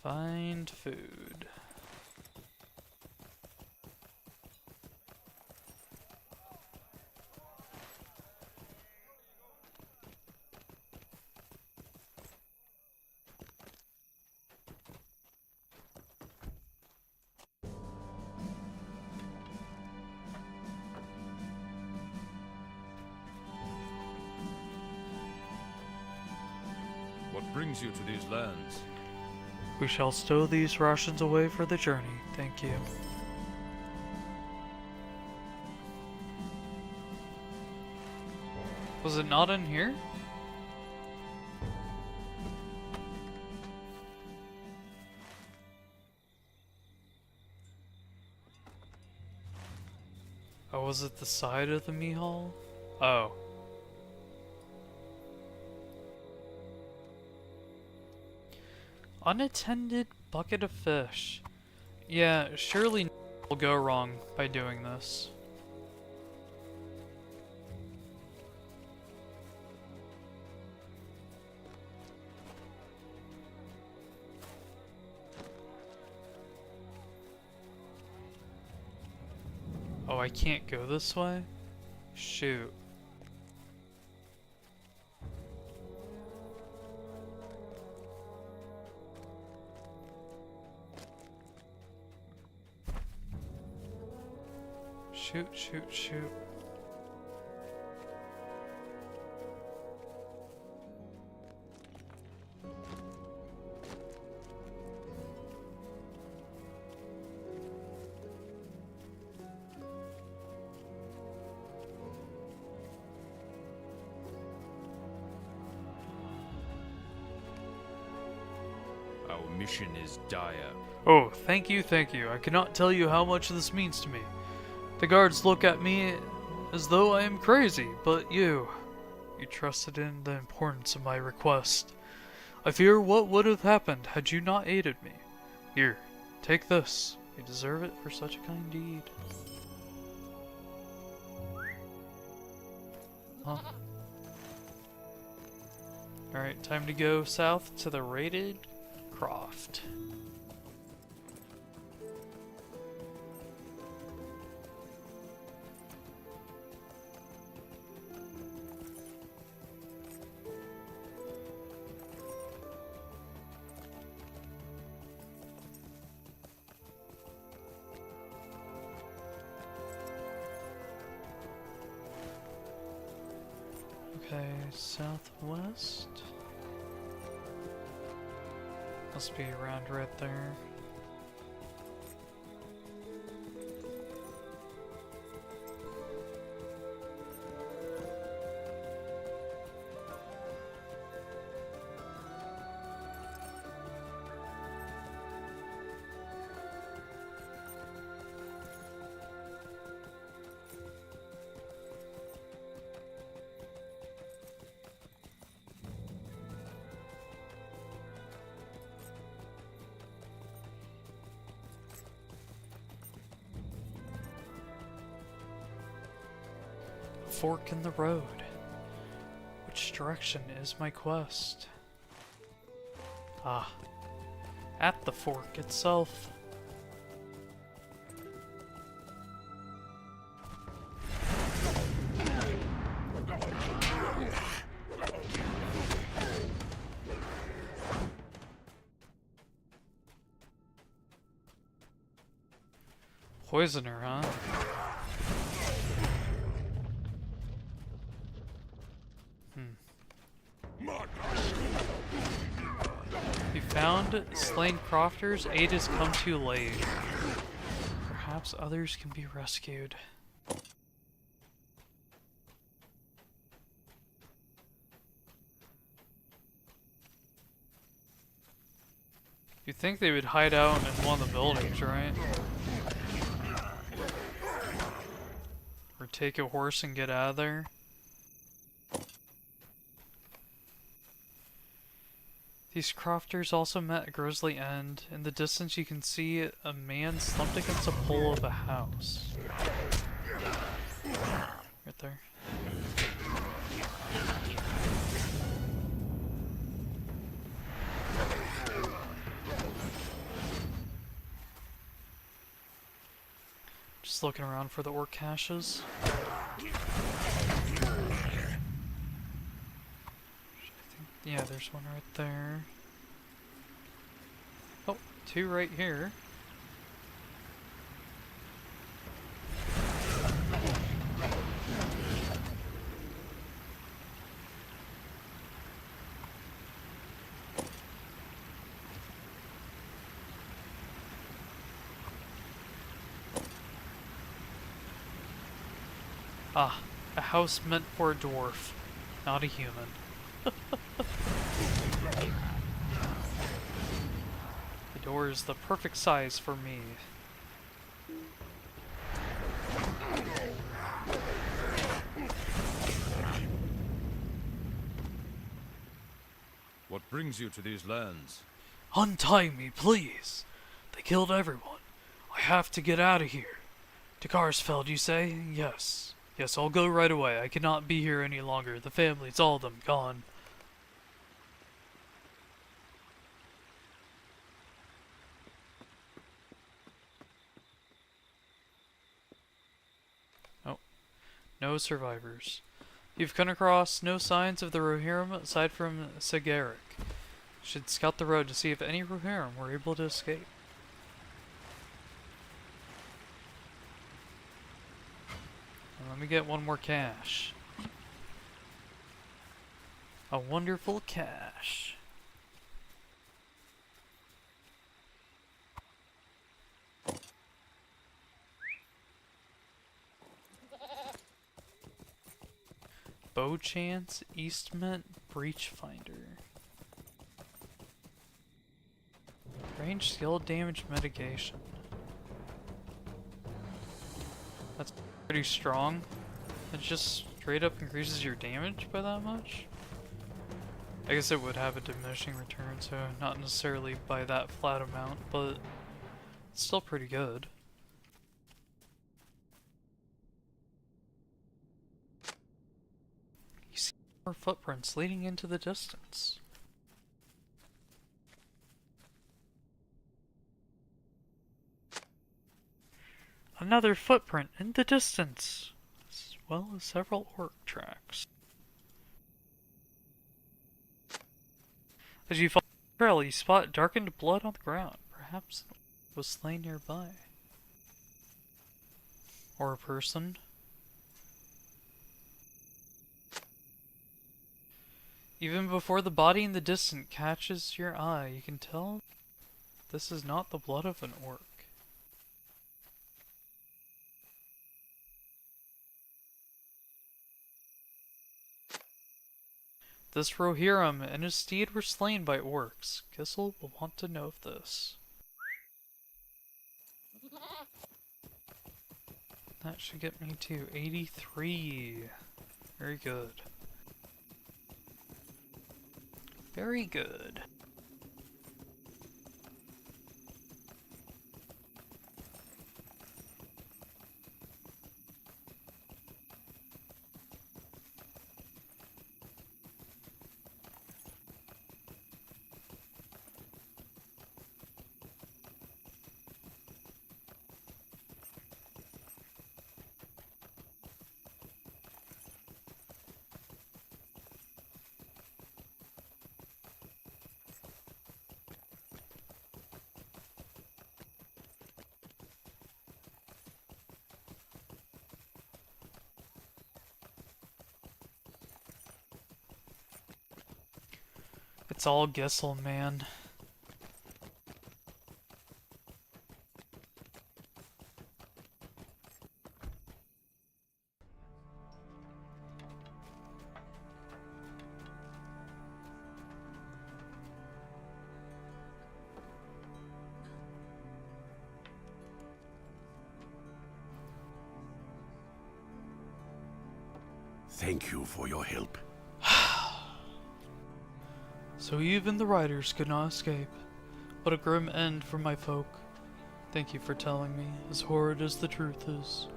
Find food. What brings you to these lands? We shall stow these rations away for the journey, thank you. Was it not in here? Oh, was it the side of the Mihal? Oh. Unattended bucket of fish. Yeah, surely will go wrong by doing this. Oh, I can't go this way? Shoot. Shoot, shoot, shoot. Our mission is dire. Oh, thank you, thank you. I cannot tell you how much this means to me. The guards look at me as though I am crazy, but you trusted in the importance of my request. I fear what would have happened had you not aided me. Here, take this. You deserve it for such a kind deed. Huh? Alright, time to go south to the raided croft. Okay, southwest. Must be around right there. Fork in the road. Which direction is my quest? Ah, at the fork itself. Poisoner, huh? You found slain crofters. Aid has come too late. Perhaps others can be rescued. You'd think they would hide out in one of the buildings, right? Or take a horse and get out of there. These crofters also met a grisly end. In the distance you can see a man slumped against a pole of a house. Right there. Just looking around for the orc caches. Yeah, there's one right there. Oh, two right here. Ah, a house meant for a dwarf, not a human. The door is the perfect size for me. brings you to these lands? Untie me, please. They killed everyone. I have to get out of here. To Karsfeld, you say? Yes. Yes, I'll go right away. I cannot be here any longer. The family's all of them gone. Oh. No survivors. You've come across no signs of the Rohirrim aside from Sigeric. Should scout the road to see if any Rohirrim were able to escape. Let me get one more cache. A wonderful cache. Bowchance, Eastment, Breachfinder. Range skill damage mitigation. That's pretty strong. It just straight up increases your damage by that much? I guess it would have a diminishing return, so not necessarily by that flat amount, but it's still pretty good. You see more footprints leading into the distance. Another footprint in the distance, as well as several orc tracks. As you follow the trail, you spot darkened blood on the ground. Perhaps it was slain nearby. Or a person. Even before the body in the distance catches your eye, you can tell this is not the blood of an orc. This Rohirrim and his steed were slain by orcs. Kissel will want to know of this. That should get me to 83. Very good. Very good. It's all Gissel, man. Thank you for your help. So even the riders could not escape. What a grim end for my folk. Thank you for telling me, as horrid as the truth is.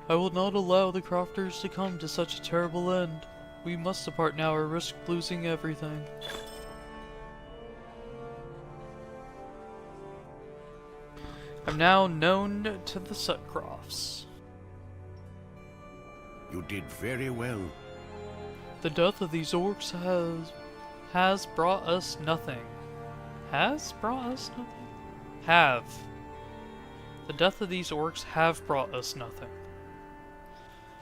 I will not allow the crofters to come to such a terrible end. We must depart now or risk losing everything. I'm now known to the Sutcrofts. You did very well. The death of these orcs has brought us nothing. Has brought us nothing? Have. The death of these orcs have brought us nothing.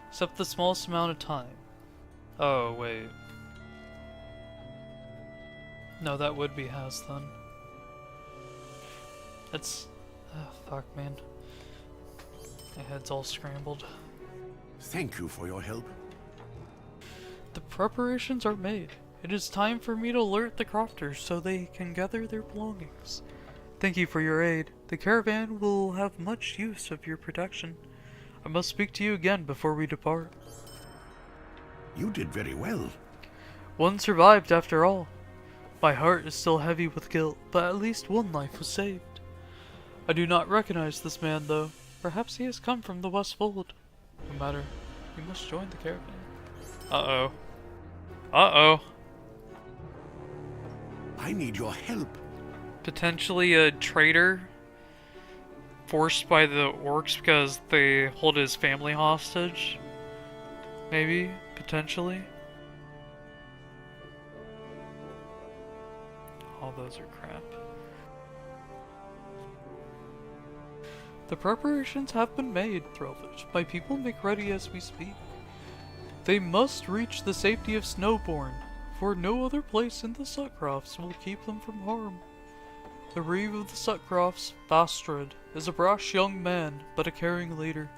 Except the smallest amount of time. Oh, wait. No, that would be has then. That's... fuck, man. My head's all scrambled. Thank you for your help. The preparations are made. It is time for me to alert the crofters so they can gather their belongings. Thank you for your aid. The caravan will have much use of your protection. I must speak to you again before we depart. You did very well. One survived after all. My heart is still heavy with guilt, but at least one life was saved. I do not recognize this man, though. Perhaps he has come from the West Fold. No matter, we must join the caravan. Uh-oh. Uh-oh. I need your help. Potentially a traitor forced by the orcs because they hold his family hostage. Maybe, potentially. All those are crap. The preparations have been made, Threlvish. My people make ready as we speak. They must reach the safety of Snowborn, for no other place in the Sutcrofts will keep them from harm. The Reeve of the Sutcrofts, Vastred, is a brash young man, but a caring leader.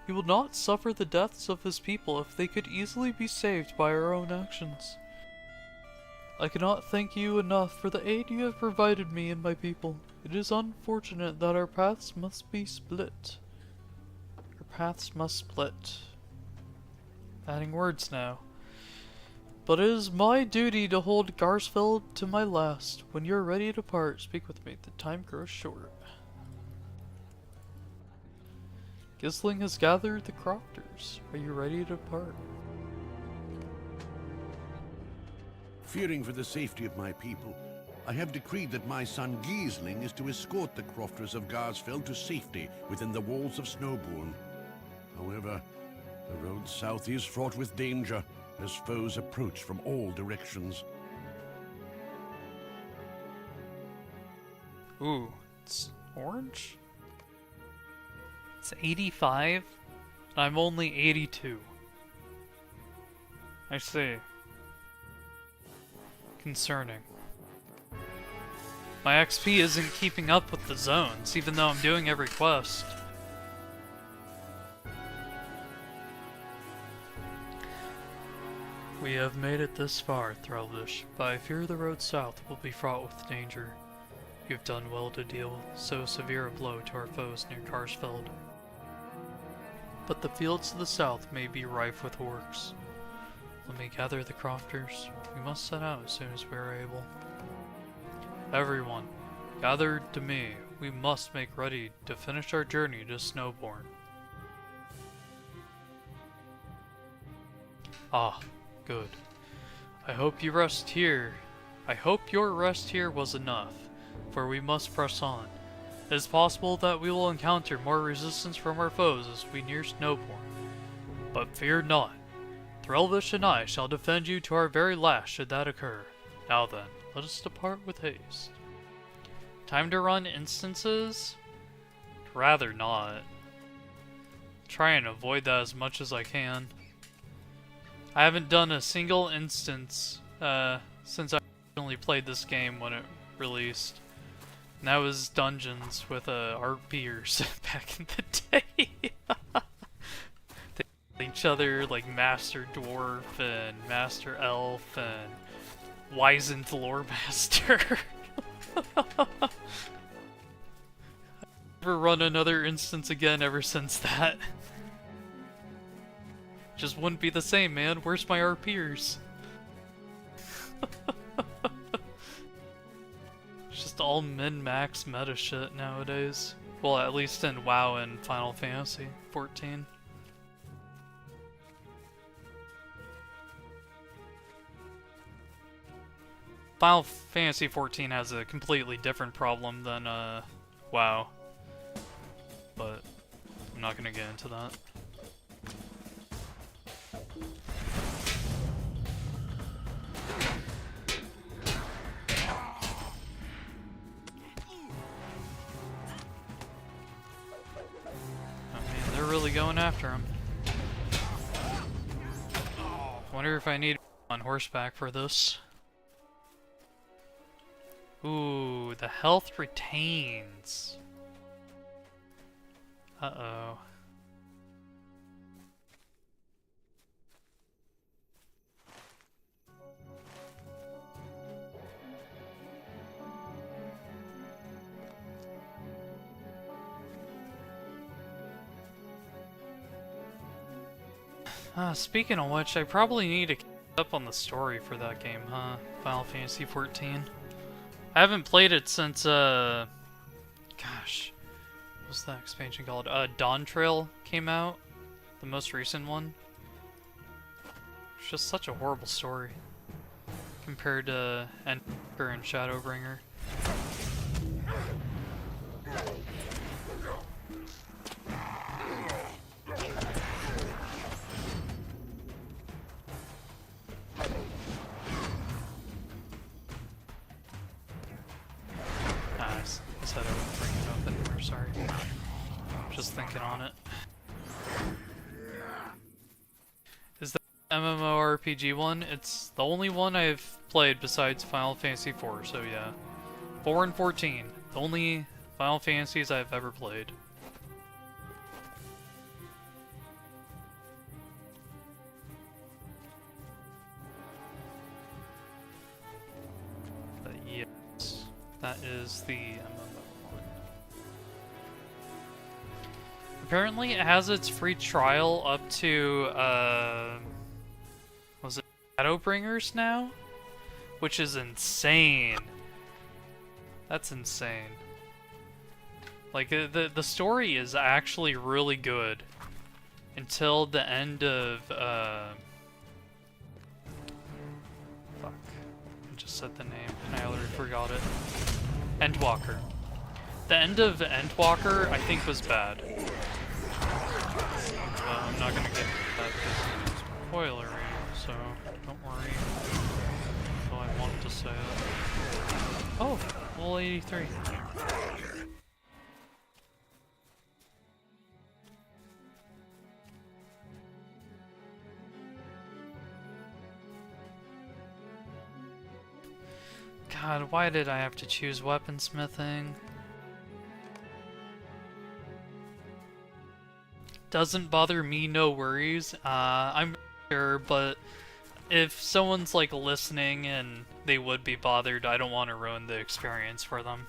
He will not suffer the deaths of his people if they could easily be saved by our own actions. I cannot thank you enough for the aid you have provided me and my people. It is unfortunate that our paths must be split. Our paths must split. Adding words now. But it is my duty to hold Garsfeld to my last. When you are ready to part, speak with me. The time grows short. Gisling has gathered the crofters. Are you ready to part? Fearing for the safety of my people, I have decreed that my son Gisling is to escort the crofters of Garsfeld to safety within the walls of Snowborn. However, the road south is fraught with danger as foes approach from all directions. Ooh, it's orange? It's 85? I'm only 82. I see. Concerning. My XP isn't keeping up with the zones, even though I'm doing every quest. We have made it this far, Threlvish, but I fear the road south will be fraught with danger. You've done well to deal so severe a blow to our foes near Karsfeld. But the fields to the south may be rife with orcs. Let me gather the crofters. We must set out as soon as we are able. Everyone, gather to me. We must make ready to finish our journey to Snowborn. Ah, good. I hope you rest here. I hope your rest here was enough, for we must press on. It is possible that we will encounter more resistance from our foes as we near Snowborn. But fear not. Threlvish and I shall defend you to our very last should that occur. Now then, let us depart with haste. Time to run instances? Rather not. Try and avoid that as much as I can. I haven't done a single instance since I originally played this game when it released. And that was dungeons with our peers back in the day. They each other like Master Dwarf and Master Elf and Wizened Lore Master. I've never run another instance again ever since that. Just wouldn't be the same, man. Where's my RPers? It's just all min-max meta shit nowadays. Well, at least in WoW and Final Fantasy 14. Final Fantasy 14 has a completely different problem than WoW. But I'm not gonna get into that. They're really going after him. Wonder if I need on horseback for this. Ooh, the health retains. Uh-oh. Speaking of which, I probably need a Up on the story for that game, huh? Final Fantasy 14. I haven't played it since, gosh, what's that expansion called? Dawn Trail came out, the most recent one. It's just such a horrible story compared to Enter and Shadowbringer. I said I wouldn't bring it up anymore, sorry. Just thinking on it. Is that MMORPG one? It's the only one I've played besides Final Fantasy 4, so yeah. 4 and 14. The only Final Fantasies I've ever played. But yes, that is the MMO one. Apparently it has its free trial up to, was it Shadowbringers now? Which is insane. That's insane. Like, the story is actually really good. Until the end of, fuck. I just said the name, and I already forgot it. Endwalker. The end of Endwalker, I think, was bad. I'm not gonna get into that because it's spoilery, so don't worry. So I wanted to say it. Oh, level 83. God, why did I have to choose weaponsmithing? Doesn't bother me, no worries. I'm sure, but if someone's like listening and they would be bothered, I don't want to ruin the experience for them.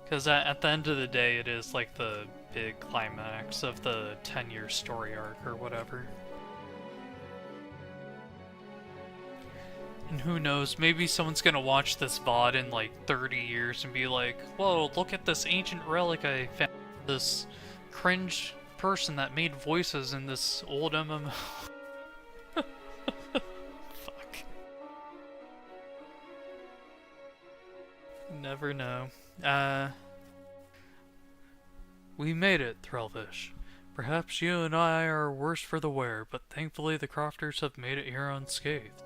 Because at the end of the day, it is like the big climax of the 10-year story arc or whatever. And who knows, maybe someone's gonna watch this VOD in like 30 years and be like, whoa, look at this ancient relic I found. This cringe person that made voices in this old MMO. Fuck. Never know. We made it, Threlvish. Perhaps you and I are worse for the wear, but thankfully the crofters have made it here unscathed.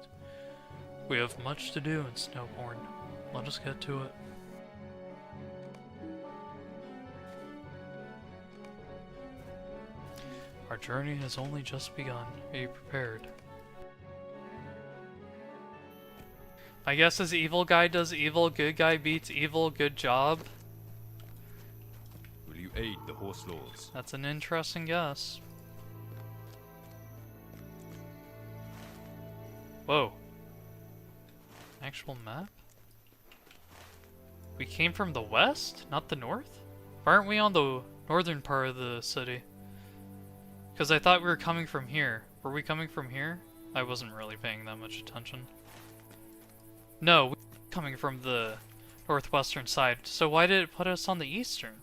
We have much to do in Snowborn. Let us get to it. Our journey has only just begun. Are you prepared? I guess as evil guy does evil, good guy beats evil, good job. Will you aid the horse lords? That's an interesting guess. Whoa. Actual map? We came from the west, not the north? Why aren't we on the northern part of the city? Because I thought we were coming from here. Were we coming from here? I wasn't really paying that much attention. No, we were coming from the northwestern side. So why did it put us on the eastern?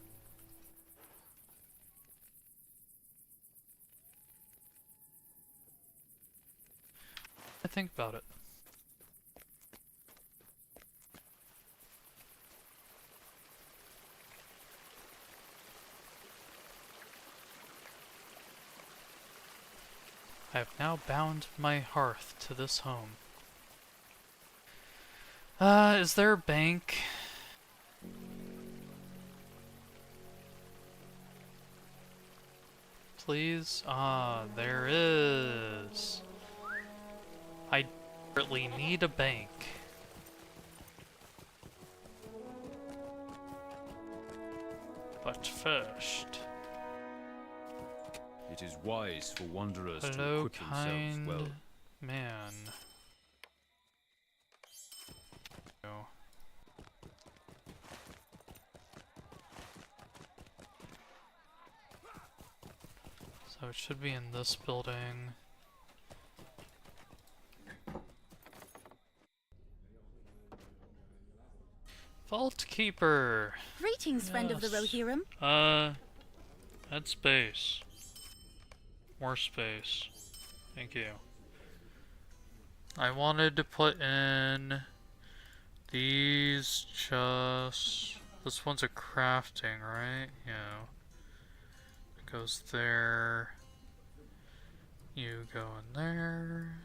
I think about it. I have now bound my hearth to this home. Is there a bank? Please? There is. I desperately need a bank. But first... It is wise for wanderers to Hello, equip themselves well. man. Oh. So it should be in this building. Vault Keeper. Greetings, friend of the Yes. Rohirrim. Add space. More space. Thank you. I wanted to put in these chests. This one's a crafting, right? Yeah. It goes there. You go in there,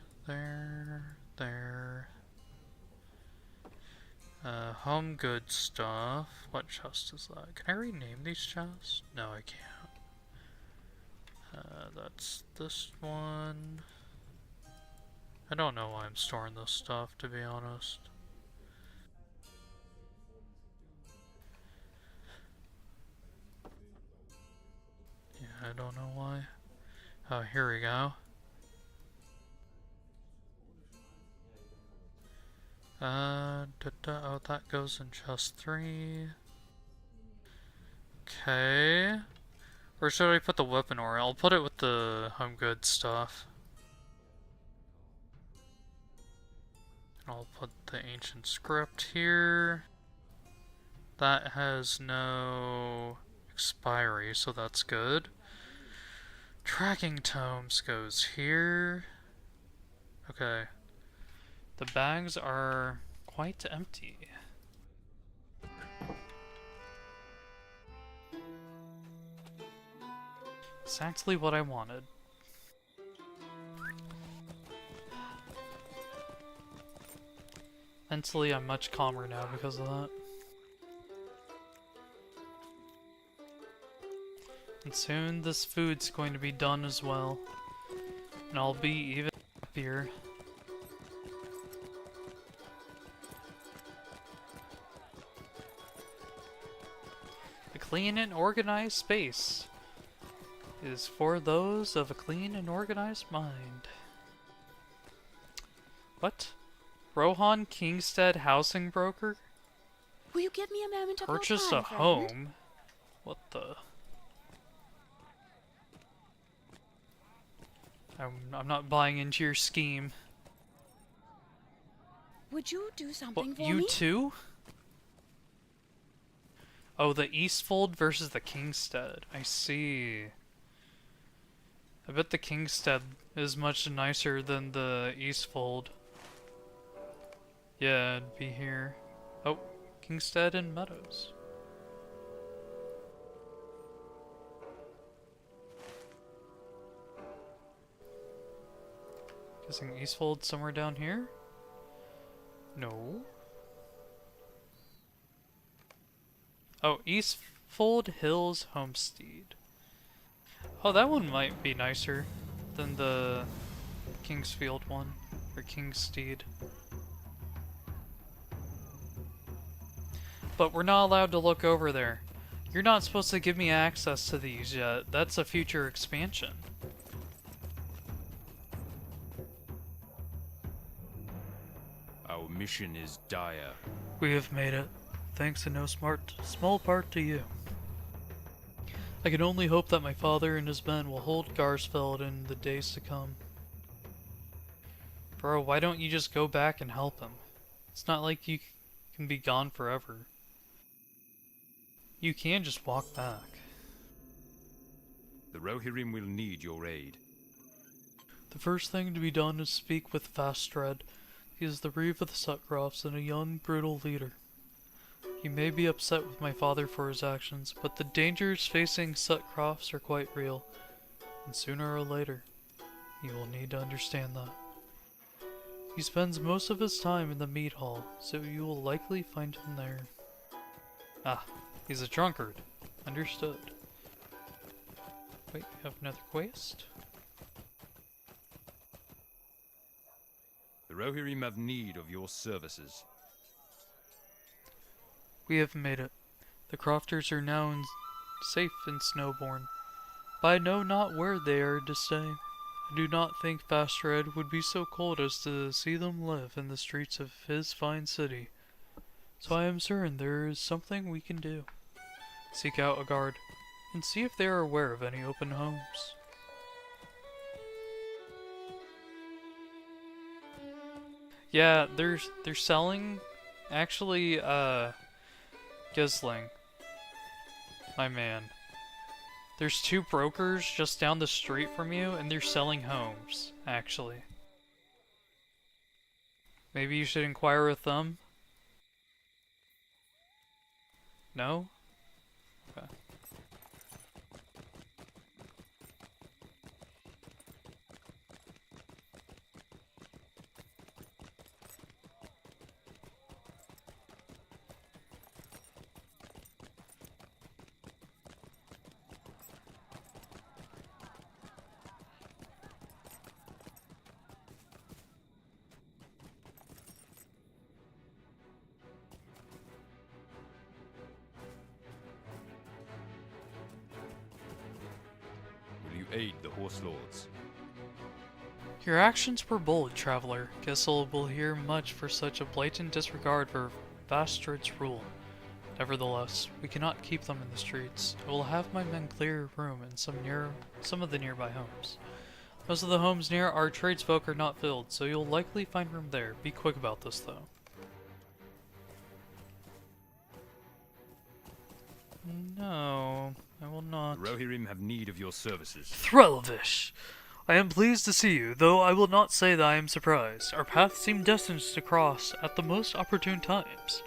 there. Home good stuff. What chest is that? Can I rename these chests? No, I can't. That's this one. I don't know why I'm storing this stuff, to be honest. Yeah, I don't know why. Oh, here we go. Oh, that goes in chest 3. Okay. Or should I put the weapon ore? I'll put it with the home goods stuff. I'll put the ancient script here. That has no expiry, so that's good. Tracking tomes goes here. Okay. The bags are quite empty. Exactly what I wanted. Mentally, I'm much calmer now because of that. And soon this food's going to be done as well. And I'll be even happier. A clean and organized space is for those of a clean and organized mind. What? Rohan Kingstead housing broker? Will you give me a moment of Purchase your a time, friend? home? What the? I'm not buying into your scheme. Would you do something What, for you me? too? Oh, the Eastfold versus the Kingstead. I see. I bet the Kingstead is much nicer than the Eastfold. Yeah, it'd be here. Oh, Kingstead and Meadows. Guessing Eastfold somewhere down here? No. Oh, Eastfold Hills Homestead. Oh, that one might be nicer than the Kingsfield one, or Kingstead. But we're not allowed to look over there. You're not supposed to give me access to these yet. That's a future expansion. Our mission is dire. We have made it, thanks in no small part to you. I can only hope that my father and his men will hold Garsfeld in the days to come. Bro, why don't you just go back and help him? It's not like you can be gone forever. You can just walk back. The Rohirrim will need your aid. The first thing to be done is speak with Fastred. He is the reeve of the Sutcrofts and a young, brutal leader. He may be upset with my father for his actions, but the dangers facing Sutcrofts are quite real, and sooner or later, he will need to understand that. He spends most of his time in the meat hall, so you will likely find him there. Ah, he's a drunkard. Understood. Wait, you have another quest? The Rohirrim have need of your services. We have made it. The Crofters are now safe in Snowbourne, but I know not where they are to stay. I do not think Fastred would be so cold as to see them live in the streets of his fine city. So I am certain there is something we can do. Seek out a guard, and see if they are aware of any open homes. Yeah, they're selling, actually, Gisling. My man. There's 2 brokers just down the street from you, and they're selling homes, actually. Maybe you should inquire with them? No? Okay. Will you aid the Horse Lords? Your actions were bold, traveler. Gissel will hear much for such a blatant disregard for Vastrid's rule. Nevertheless, we cannot keep them in the streets. I will have my men clear room in some of the nearby homes. Most of the homes near our tradesfolk are not filled, so you'll likely find room there. Be quick about this, though. No, I will not. The Rohirrim have need of your services. Threlvish! I am pleased to see you, though I will not say that I am surprised. Our paths seem destined to cross at the most opportune times.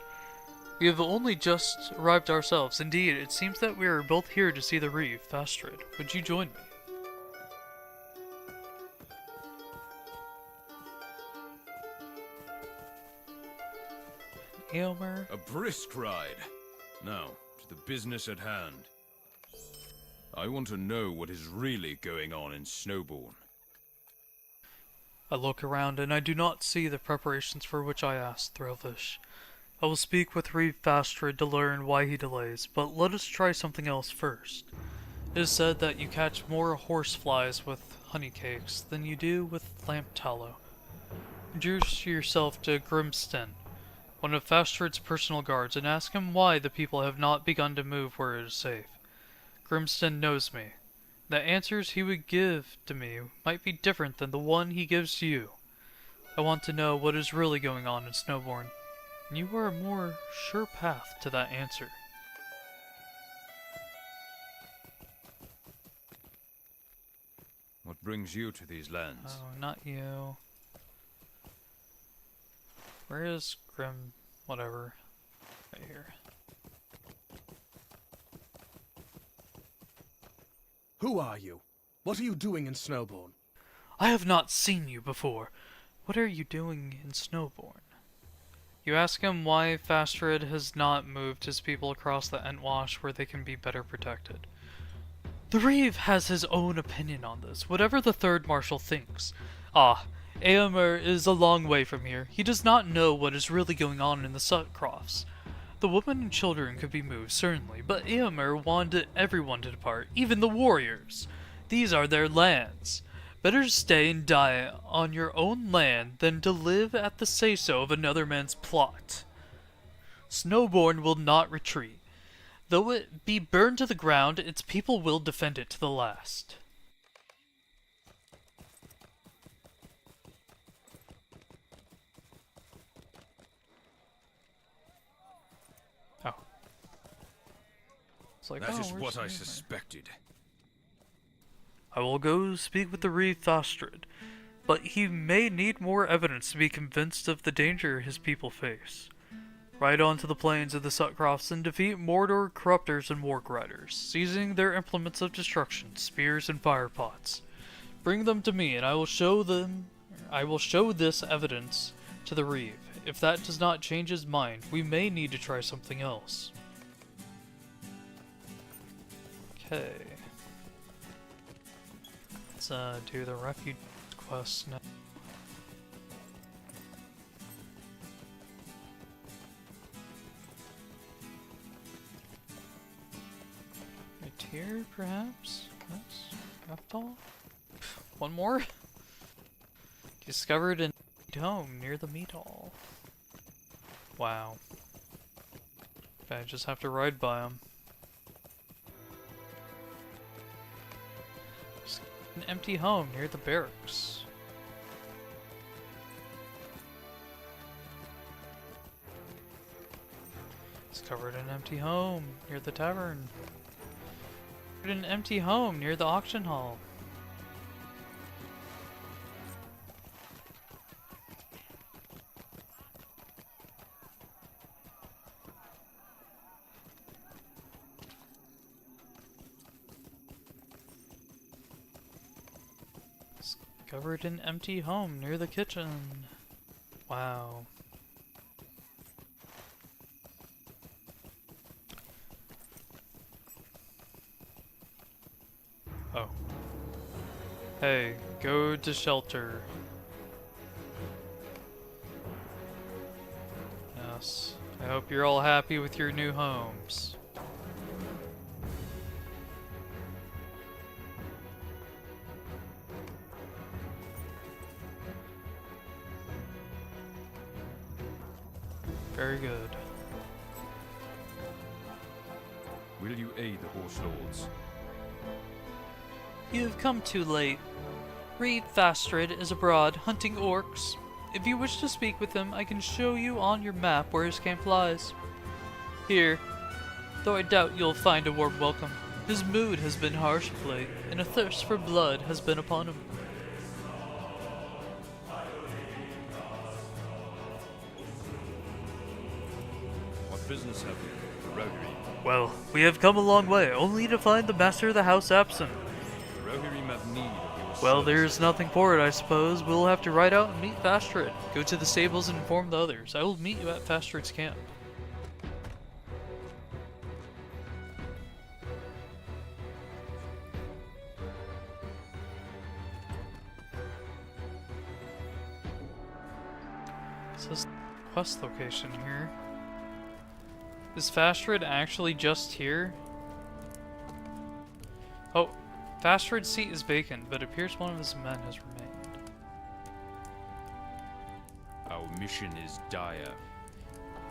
We have only just arrived ourselves. Indeed, it seems that we are both here to see the Reeve, Vastrid. Would you join me? Aylmer? A brisk ride. Now, to the business at hand. I want to know what is really going on in Snowbourne. I look around and I do not see the preparations for which I asked, Threlvish. I will speak with Reeve Vastrid to learn why he delays, but let us try something else first. It is said that you catch more horseflies with honey cakes than you do with lamp tallow. Introduce yourself to Grimston, one of Vastrid's personal guards, and ask him why the people have not begun to move where it is safe. Grimston knows me. The answers he would give to me might be different than the one he gives to you. I want to know what is really going on in Snowbourne. You are a more sure path to that answer. What brings you to these lands? Oh, not you. Where is Grim... whatever. Right here. Who are you? What are you doing in Snowbourne? I have not seen you before. What are you doing in Snowbourne? You ask him why Vastrid has not moved his people across the Entwash where they can be better protected. The Reeve has his own opinion on this, whatever the Third Marshal thinks. Aylmer is a long way from here. He does not know what is really going on in the Sutcrofts. The women and children could be moved, certainly, but Aylmer wanted everyone to depart, even the warriors. These are their lands. Better to stay and die on your own land than to live at the say-so of another man's plot. Snowbourne will not retreat. Though it be burned to the ground, its people will defend it to the last. Oh. It's like, That is where's what I Aylmer? suspected. I will go speak with the Reeve Vastrid, but he may need more evidence to be convinced of the danger his people face. Ride on to the plains of the Sutcrofts and defeat Mordor corruptors and warg riders, seizing their implements of destruction, spears and firepots. Bring them to me, and I will show this evidence to the Reeve. If that does not change his mind, we may need to try something else. Okay. Let's do the refuge quest now. Right here, perhaps? Yes. Raptal? One more? Discovered a home near the meat hall. Wow. Okay, I just have to ride by them. An empty home near the barracks. It's Discovered an empty home near the tavern. Discovered an empty home near the auction hall. Discovered an empty home near the kitchen. Wow. Oh. Hey, go to shelter. Yes. I hope you're all happy with your new homes. Very good. Will you aid the horse lords? You've come too late. Reed Fastred is abroad, hunting orcs. If you wish to speak with him, I can show you on your map where his camp lies. Here, though I doubt you'll find a warm welcome. His mood has been harsh of late, and a thirst for blood has been upon him. What business have you? The Rohirrim. Well, we have come a long way, only to find the master of the house absent. The Rohirrim have need of your Well, services. there's nothing for it, I suppose. We'll have to ride out and meet Fastred. Go to the stables and inform the others. I will meet you at Fastred's camp. It says quest location here. Is Fastred actually just here? Oh, Fastred's seat is vacant, but it appears one of his men has remained. Our mission is dire.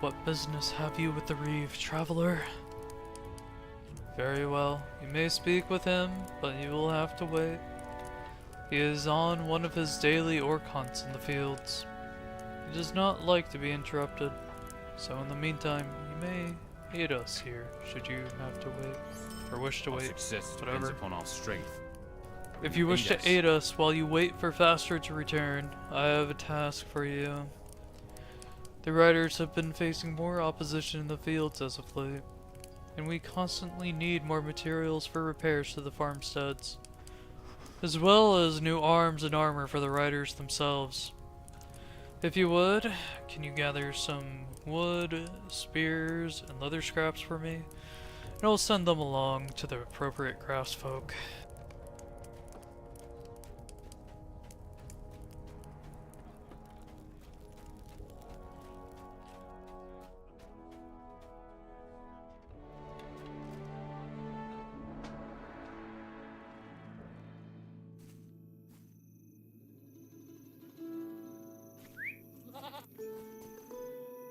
What business have you with the Reeve, traveler? Very well, you may speak with him, but you will have to wait. He is on one of his daily orc hunts in the fields. He does not like to be interrupted, so in the meantime, you may aid us here, should you have to wait, or wish to Our wait, success whatever. depends upon our strength. If you wish Aid us. to aid us while you wait for Fastred to return, I have a task for you. The riders have been facing more opposition in the fields as of late, and we constantly need more materials for repairs to the farmsteads, as well as new arms and armor for the riders themselves. If you would, can you gather some wood, spears, and leather scraps for me? And I'll send them along to the appropriate craftsfolk.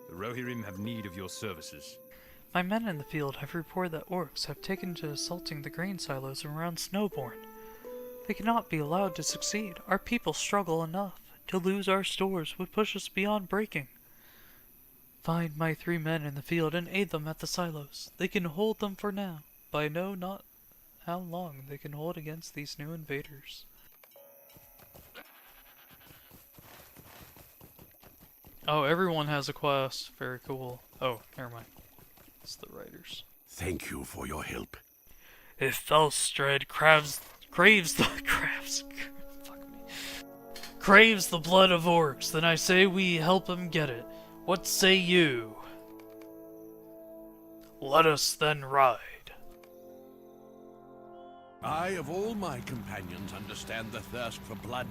The Rohirrim have need of your services. My men in the field have reported that orcs have taken to assaulting the grain silos around Snowbourne. They cannot be allowed to succeed. Our people struggle enough. To lose our stores would push us beyond breaking. Find my 3 men in the field and aid them at the silos. They can hold them for now, but I know not how long they can hold against these new invaders. Oh, everyone has a quest. Very cool. Oh, never mind. It's the writers. Thank you for your help. If Felstred craves the blood of orcs, then I say we help him get it. What say you? Let us then ride. I, of all my companions, understand the thirst for blood.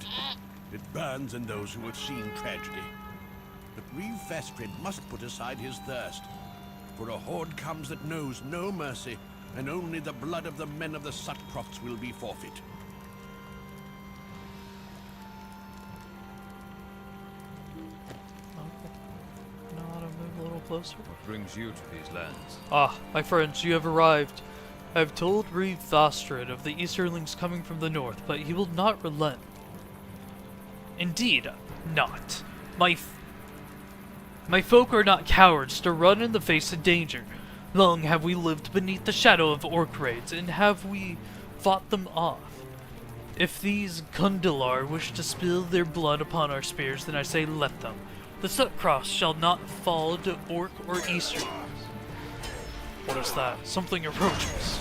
It burns in those who have seen tragedy. But Reeve Fastred must put aside his thirst. For a horde comes that knows no mercy, and only the blood of the men of the Sutcrofts will be forfeit. Okay. Know how to move a little closer? What brings you to these lands? Ah, my friends, you have arrived. I have told Reeve Thostrid of the Easterlings coming from the north, but he will not relent. Indeed, not. My folk are not cowards to run in the face of danger. Long have we lived beneath the shadow of orc raids, and have we fought them off. If these Kundalar wish to spill their blood upon our spears, then I say let them. The Soot Cross shall not fall to orc or easterns. What is that? Something approaches.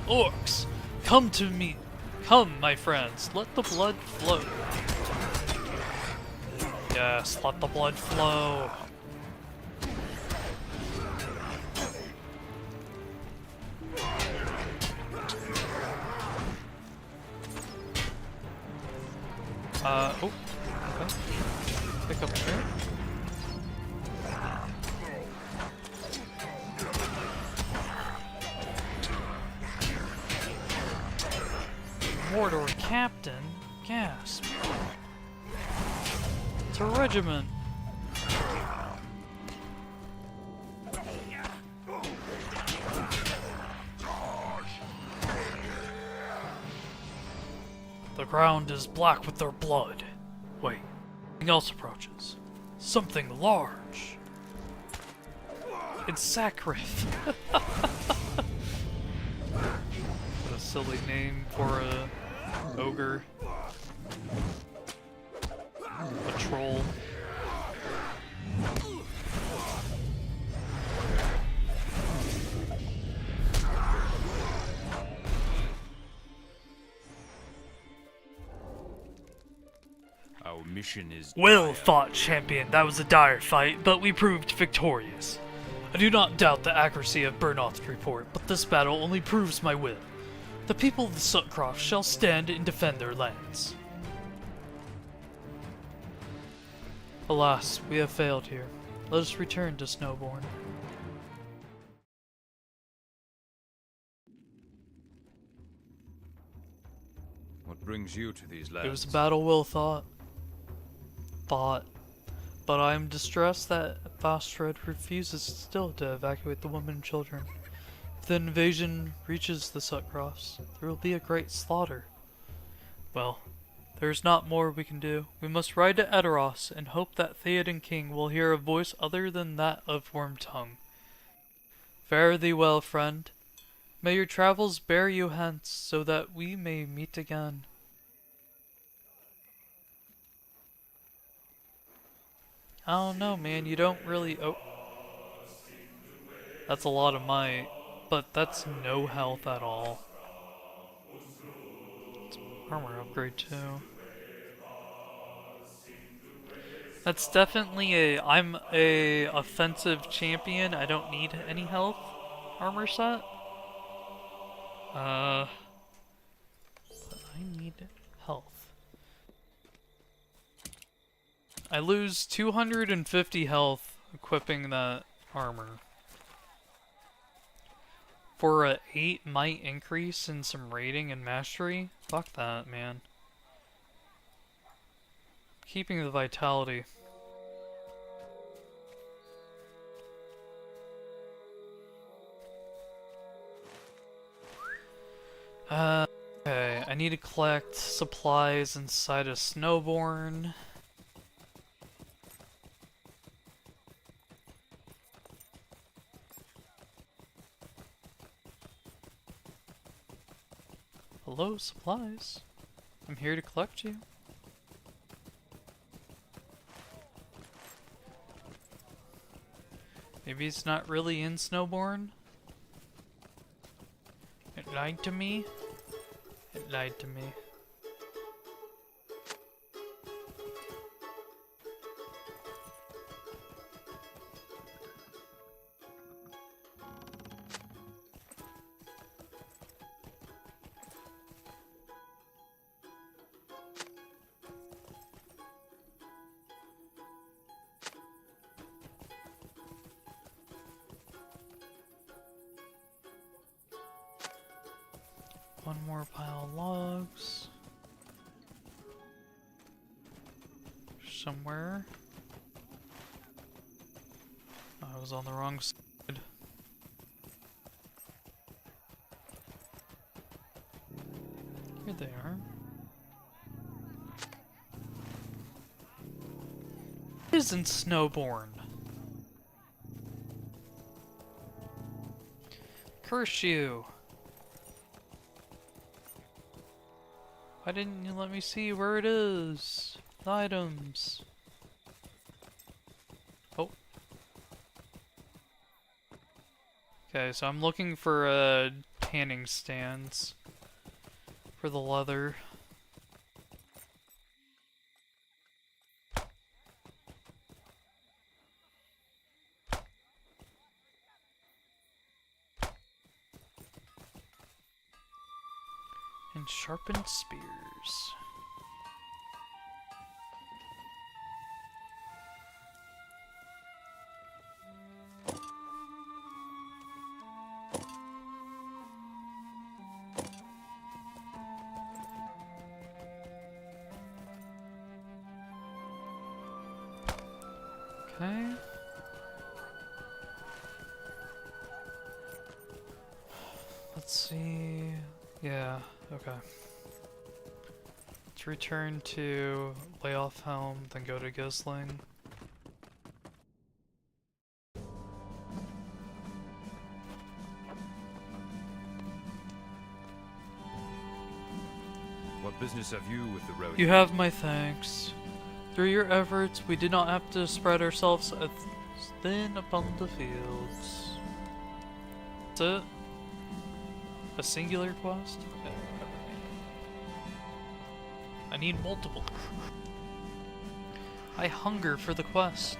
Orcs, come to me. Come, my friends, let the blood flow. Yes, let the blood flow. Oh, okay. Pick up here. Mordor Captain? Gasp. It's a regiment. The ground is black with their blood. Wait, something else approaches. Something large. It's Sacriff. What a silly name for a ogre. A troll. Our mission is Well dire. fought, champion. That was a dire fight, but we proved victorious. I do not doubt the accuracy of Bernoth's report, but this battle only proves my will. The people of the Sutcroft shall stand and defend their lands. Alas, we have failed here. Let us return to Snowbourne. What brings you to these lands? It was a battle well fought. But I am distressed that Vastred refuses still to evacuate the women and children. If the invasion reaches the Sutcrofts, there will be a great slaughter. Well, there's not more we can do. We must ride to Edoras and hope that Theoden King will hear a voice other than that of Wormtongue. Fare thee well, friend. May your travels bear you hence, so that we may meet again. I don't know, man. You don't really... Oh. That's a lot of might. But that's no health at all. It's armor upgrade too. That's definitely a... I'm a offensive champion. I don't need any health armor set. But I need health. I lose 250 health equipping that armor. For a 8 might increase in some rating and mastery? Fuck that, man. Keeping the vitality. Okay, I need to collect supplies inside of Snowbourne. Hello, supplies. I'm here to collect you. Maybe it's not really in Snowbourne? It lied to me? It lied to me. One more pile of logs. Somewhere. I was on the wrong side. Here they are. Isn't Snowbourne? Curse you! Why didn't you let me see where it is? The items. Oh. Okay, so I'm looking for tanning stands for the leather. And sharpened spears. Okay. Let's see. Yeah, okay. Let's return to Layoff Helm, then go to Gisling. What business have you with the road? You have my thanks. Through your efforts, we did not have to spread ourselves as thin upon the fields. That's it? A singular quest? I need multiple. I hunger for the quest.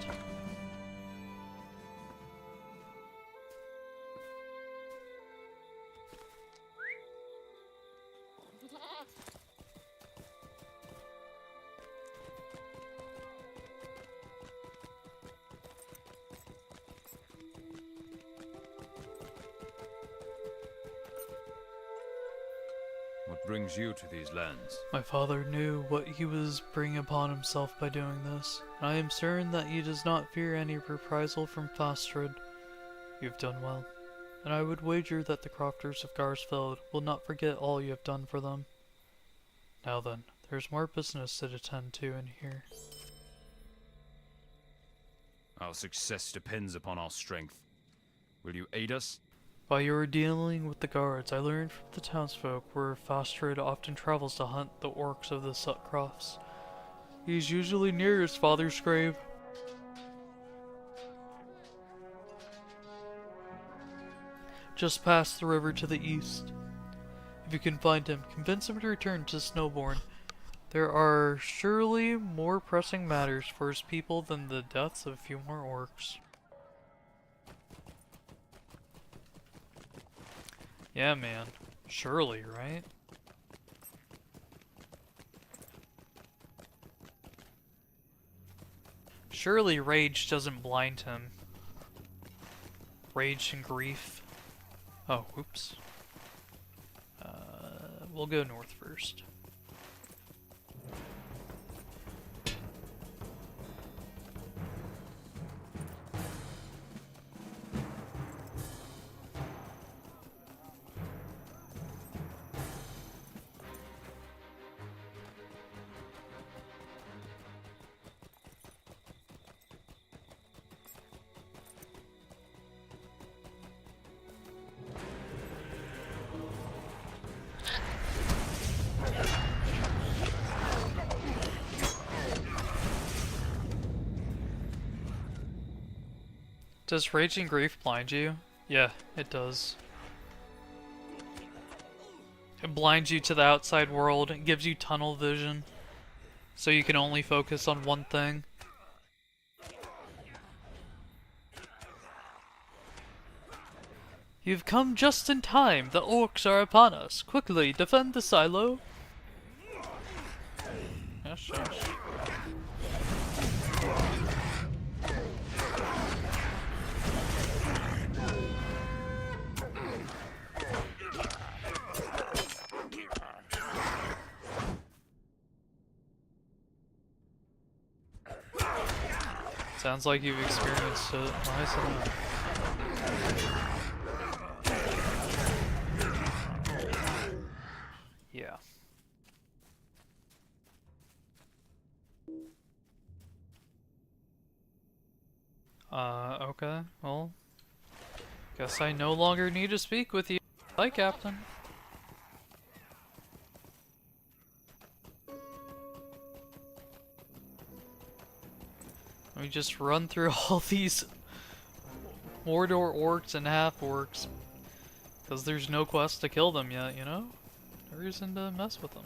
What brings you to these lands? My father knew what he was bringing upon himself by doing this, and I am certain that he does not fear any reprisal from Fastred. You have done well, and I would wager that the crofters of Garsfeld will not forget all you have done for them. Now then, there is more business to attend to in here. Our success depends upon our strength. Will you aid us? While you were dealing with the guards, I learned from the townsfolk where Fastred often travels to hunt the orcs of the Sutcrofts. He is usually near his father's grave. Just past the river to the east. If you can find him, convince him to return to Snowbourne. There are surely more pressing matters for his people than the deaths of a few more orcs. Yeah, man. Surely, right? Surely rage doesn't blind him. Rage and grief. Oh, whoops. We'll go north first. Does Raging Grief blind you? Yeah, it does. It blinds you to the outside world. It gives you tunnel vision. So you can only focus on one thing. You've come just in time. The orcs are upon us. Quickly, defend the silo. Yes, yes. Sounds like you've experienced it. Nice enough. Yeah. Okay, well. Guess I no longer need to speak with you. Bye, Captain. Let me just run through all these Mordor orcs and half-orcs. Because there's no quest to kill them yet, you know? No reason to mess with them.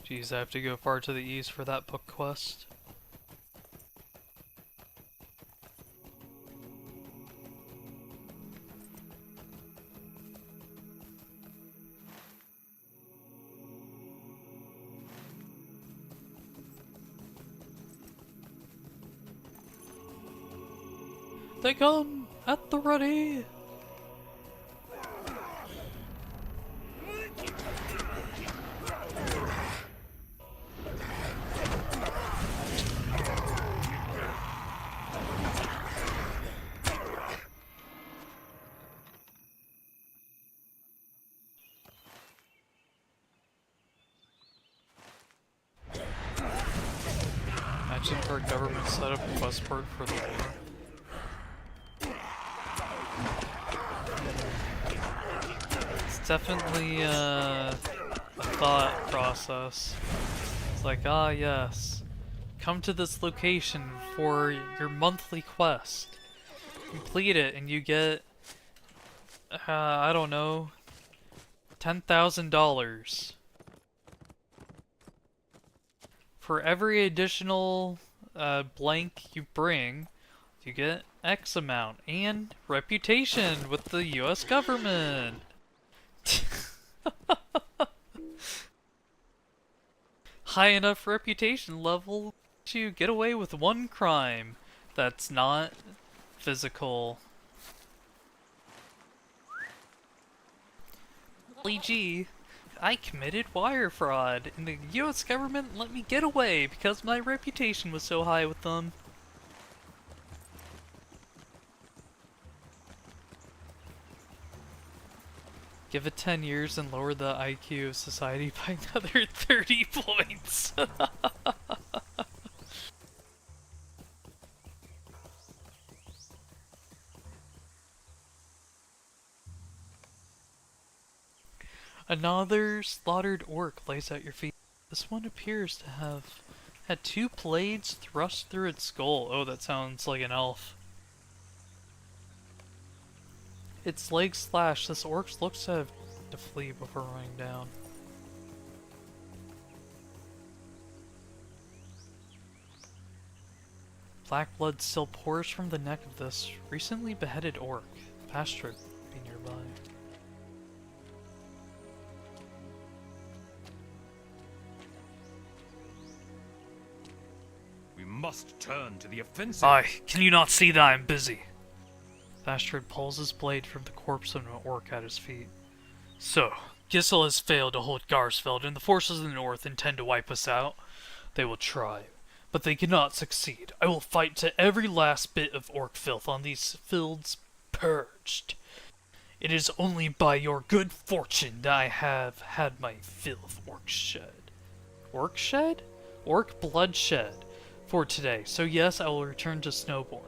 Jeez, I have to go far to the east for that book quest. They come at the ready! Imagine if our government set up a quest port for the war. It's definitely a thought process. It's like, ah yes, come to this location for your monthly quest. Complete it and you get, I don't know, $10,000. For every additional blank you bring, you get X amount and reputation with the US government. High enough reputation level to get away with one crime that's not physical. Gee, I committed wire fraud, and the US government let me get away because my reputation was so high with them. Give it 10 years and lower the IQ of society by another 30 points. Another slaughtered orc lays at your feet. This one appears to have had 2 blades thrust through its skull. Oh, that sounds like an elf. Its legs slashed. This orc looks to have to flee before running down. Black blood still pours from the neck of this recently beheaded orc. Pasture be nearby. We must turn to the offensive. Aye, can you not see that I'm busy? Bastard pulls his blade from the corpse of an orc at his feet. So, Gissel has failed to hold Garsfeld, and the forces of the north intend to wipe us out. They will try, but they cannot succeed. I will fight to every last bit of orc filth on these fields purged. It is only by your good fortune that I have had my fill of orc shed. Orc shed? Orc bloodshed for today. So yes, I will return to Snowbourne.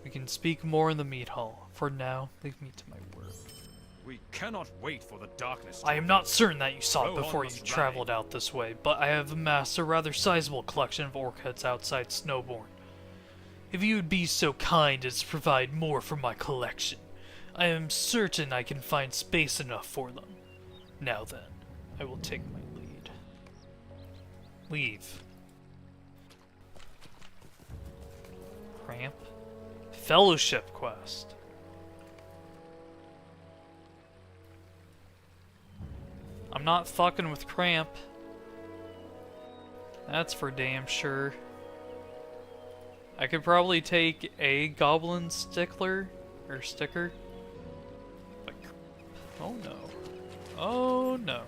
We can speak more in the meat hall. For now, leave me to my work. We cannot wait for the darkness to I am not certain that you saw it Rohan before you must traveled out this way, but I have amassed a rather sizable collection of orc heads outside Snowbourne. If you would be so kind as to provide more from my collection, I am certain I can find space enough for them. Now then, I will take my lead. Leave. Cramp. Fellowship quest. I'm not fucking with Cramp. That's for damn sure. I could probably take a goblin sticker. But, oh no. Oh no.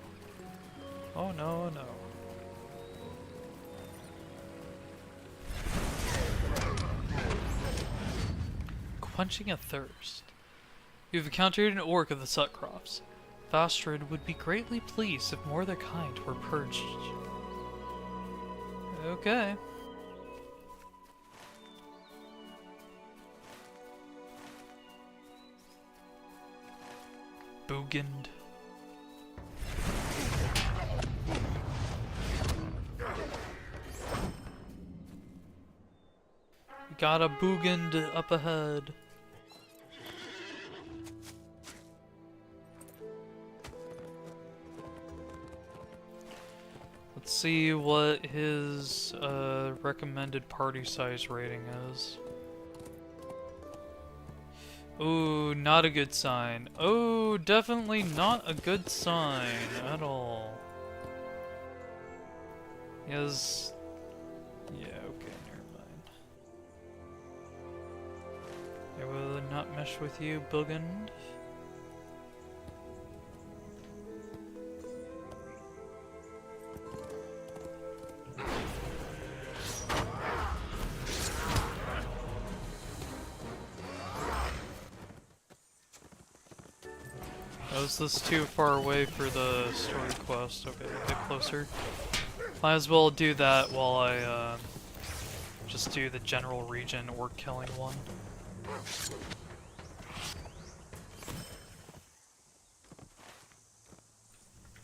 Oh no, no. Quenching a thirst. You've encountered an orc of the Sutcrofts. Vastrid would be greatly pleased if more of their kind were purged. Okay. Bugend. We got a Bugend up ahead. Let's see what his recommended party size rating is. Ooh, not a good sign. Oh, definitely not a good sign at all. He has... Yeah, okay, never mind. I will not mesh with you, Bugend. Was this too far away for the story quest? Okay, a bit closer. Might as well do that while I just do the general region orc killing one.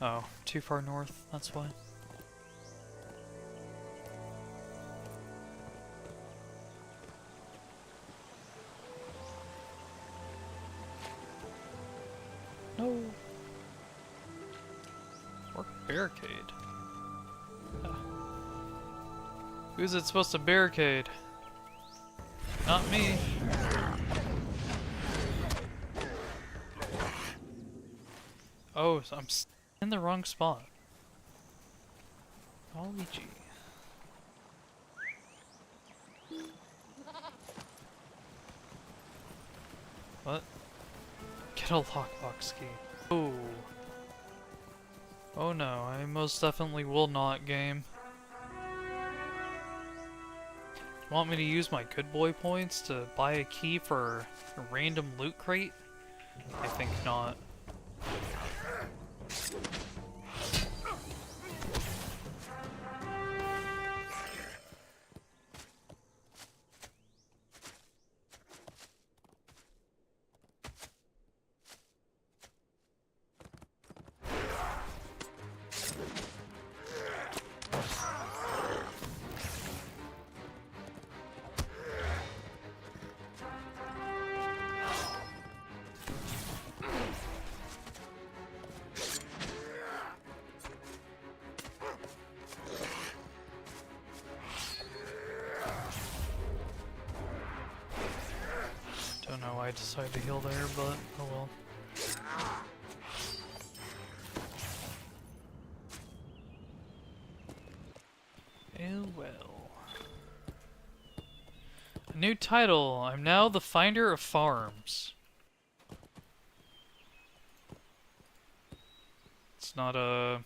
Oh, too far north, that's why. No. Or barricade. Who's it supposed to barricade? Not me. Oh, so I'm in the wrong spot. Golly gee. What? Get a lockbox key. Oh. Oh no, I most definitely will not, game. Want me to use my good boy points to buy a key for a random loot crate? I think not. Don't know why I decided to heal there, but oh well. Oh well. A new title. I'm now the Finder of Farms. It's not a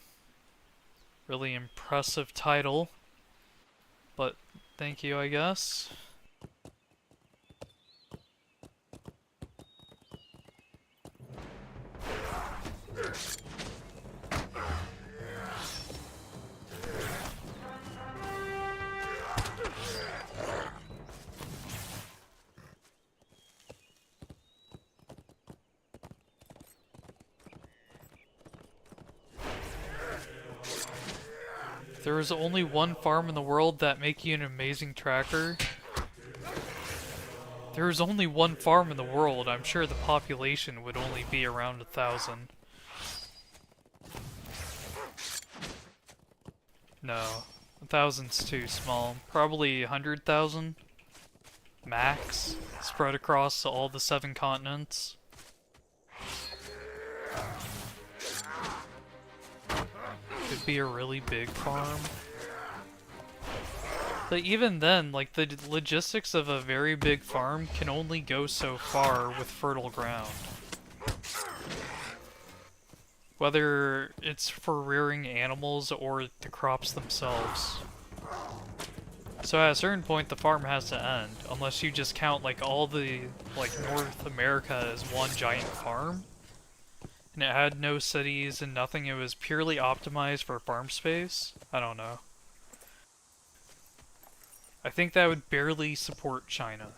really impressive title, but thank you, I guess. If there was only one farm in the world that make you an amazing tracker. If there was only one farm in the world, I'm sure the population would only be around 1,000. No, 1,000's too small. Probably 100,000 max, spread across all the 7 continents. Could be a really big farm. But even then, like, the logistics of a very big farm can only go so far with fertile ground. Whether it's for rearing animals or the crops themselves. So at a certain point the farm has to end, unless you just count like all the, like, North America as one giant farm. and it had no cities and nothing, it was purely optimized for farm space, I don't know. I think that would barely support China.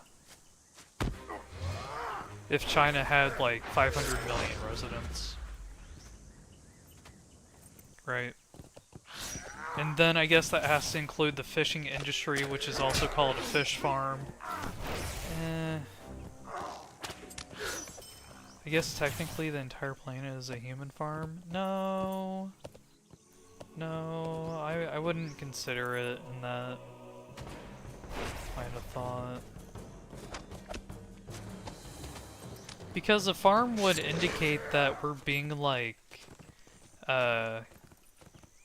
If China had like 500 million residents. Right. And then I guess that has to include the fishing industry, which is also called a fish farm. I guess technically the entire planet is a human farm? No. No, I wouldn't consider it in that line of thought. Because a farm would indicate that we're being, like,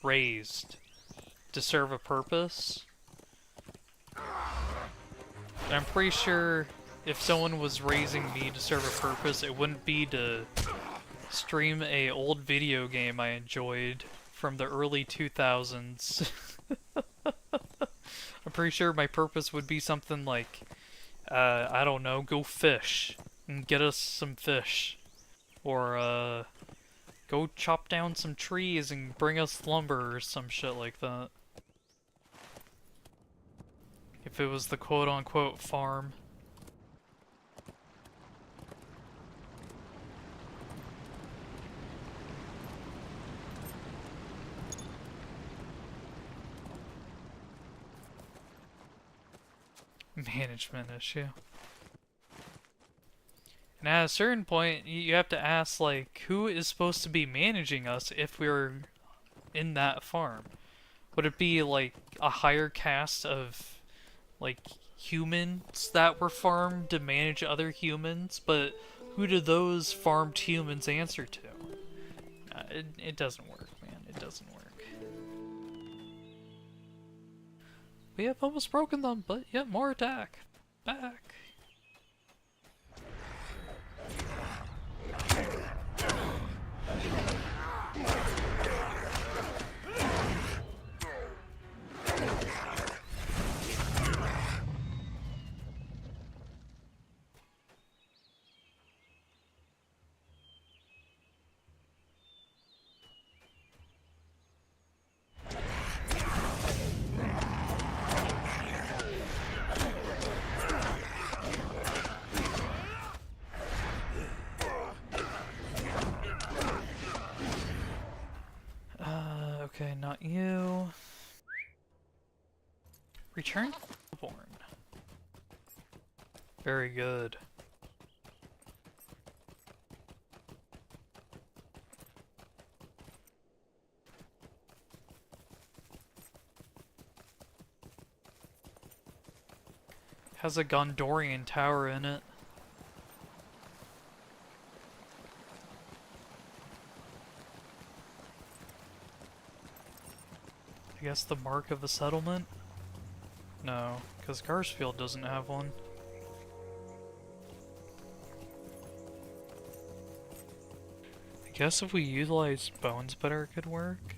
raised to serve a purpose. And I'm pretty sure if someone was raising me to serve a purpose, it wouldn't be to stream a old video game I enjoyed from the early 2000s. I'm pretty sure my purpose would be something like, I don't know, go fish and get us some fish. Or, go chop down some trees and bring us lumber or some shit like that. If it was the quote-unquote farm. Management issue. And at a certain point, you have to ask, like, who is supposed to be managing us if we're in that farm? Would it be, like, a higher caste of, like, humans that were farmed to manage other humans? But who do those farmed humans answer to? It doesn't work, man. It doesn't work. We have almost broken them, but yet more attack. Back. Okay, not you. Return born. Very good. Has a Gondorian tower in it. I guess the mark of a settlement? No, because Garsfield doesn't have one. I guess if we utilized bones better, it could work.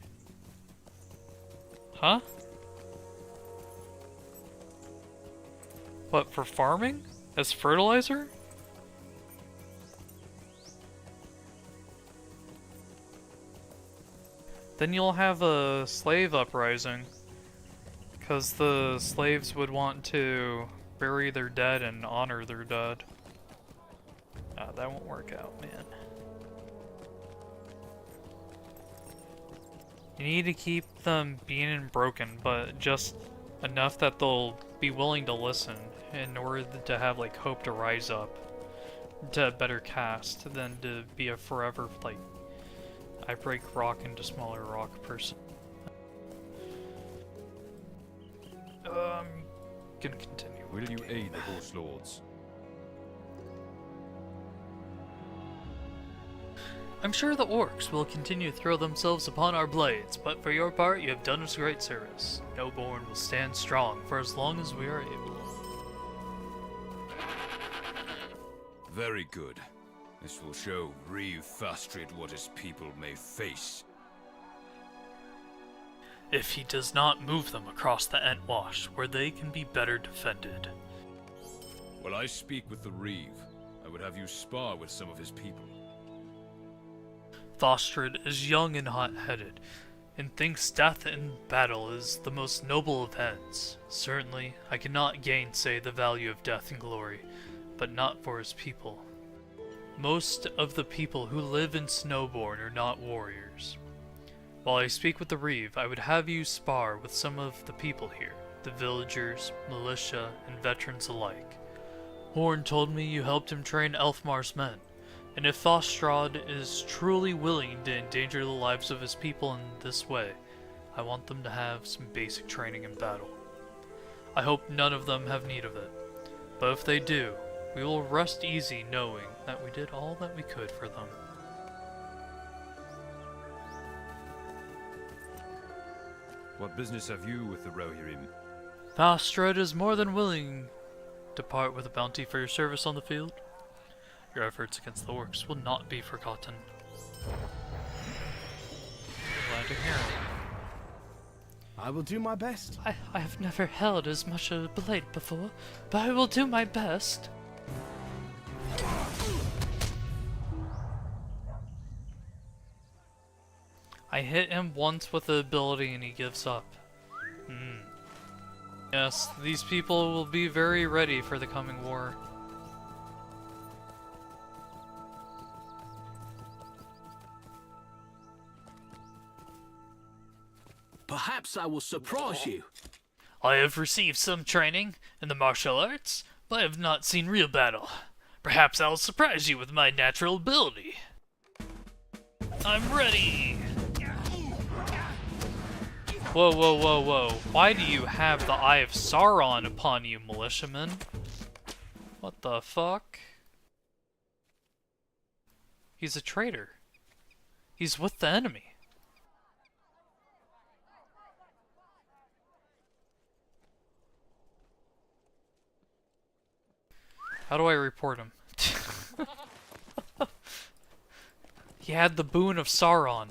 Huh? What, for farming? As fertilizer? Then you'll have a slave uprising. Because the slaves would want to bury their dead and honor their dead. That won't work out, man. You need to keep them being broken, but just enough that they'll be willing to listen in order to have, like, hope to rise up to a better caste than to be a forever, like, I break rock into smaller rock person. I'm gonna continue. Will you aid the Horse Lords? I'm sure the orcs will continue to throw themselves upon our blades, but for your part, you have done us great service. Snowborn will stand strong for as long as we are able. Very good. This will show Reeve Fastrid what his people may face. If he does not move them across the Entwash, where they can be better defended. While I speak with the Reeve, I would have you spar with some of his people. Thostrid is young and hot-headed, and thinks death in battle is the most noble of ends. Certainly, I cannot gainsay the value of death and glory, but not for his people. Most of the people who live in Snowbourne are not warriors. While I speak with the Reeve, I would have you spar with some of the people here, the villagers, militia, and veterans alike. Horn told me you helped him train Elfmar's men, and if Thostrad is truly willing to endanger the lives of his people in this way, I want them to have some basic training in battle. I hope none of them have need of it, but if they do, we will rest easy knowing that we did all that we could for them. What business have you with the Rohirrim? Thostrad is more than willing to part with a bounty for your service on the field. Your efforts against the orcs will not be forgotten. Glad to hear it. I will do my best. I have never held as much a blade before, but I will do my best. I hit him once with the ability and he gives up. Yes, these people will be very ready for the coming war. Perhaps I will surprise you. I have received some training in the martial arts, but I have not seen real battle. Perhaps I'll surprise you with my natural ability. I'm ready! Whoa, whoa, whoa, whoa. Why do you have the Eye of Sauron upon you, militiaman? What the fuck? He's a traitor. He's with the enemy. How do I report him? He had the boon of Sauron.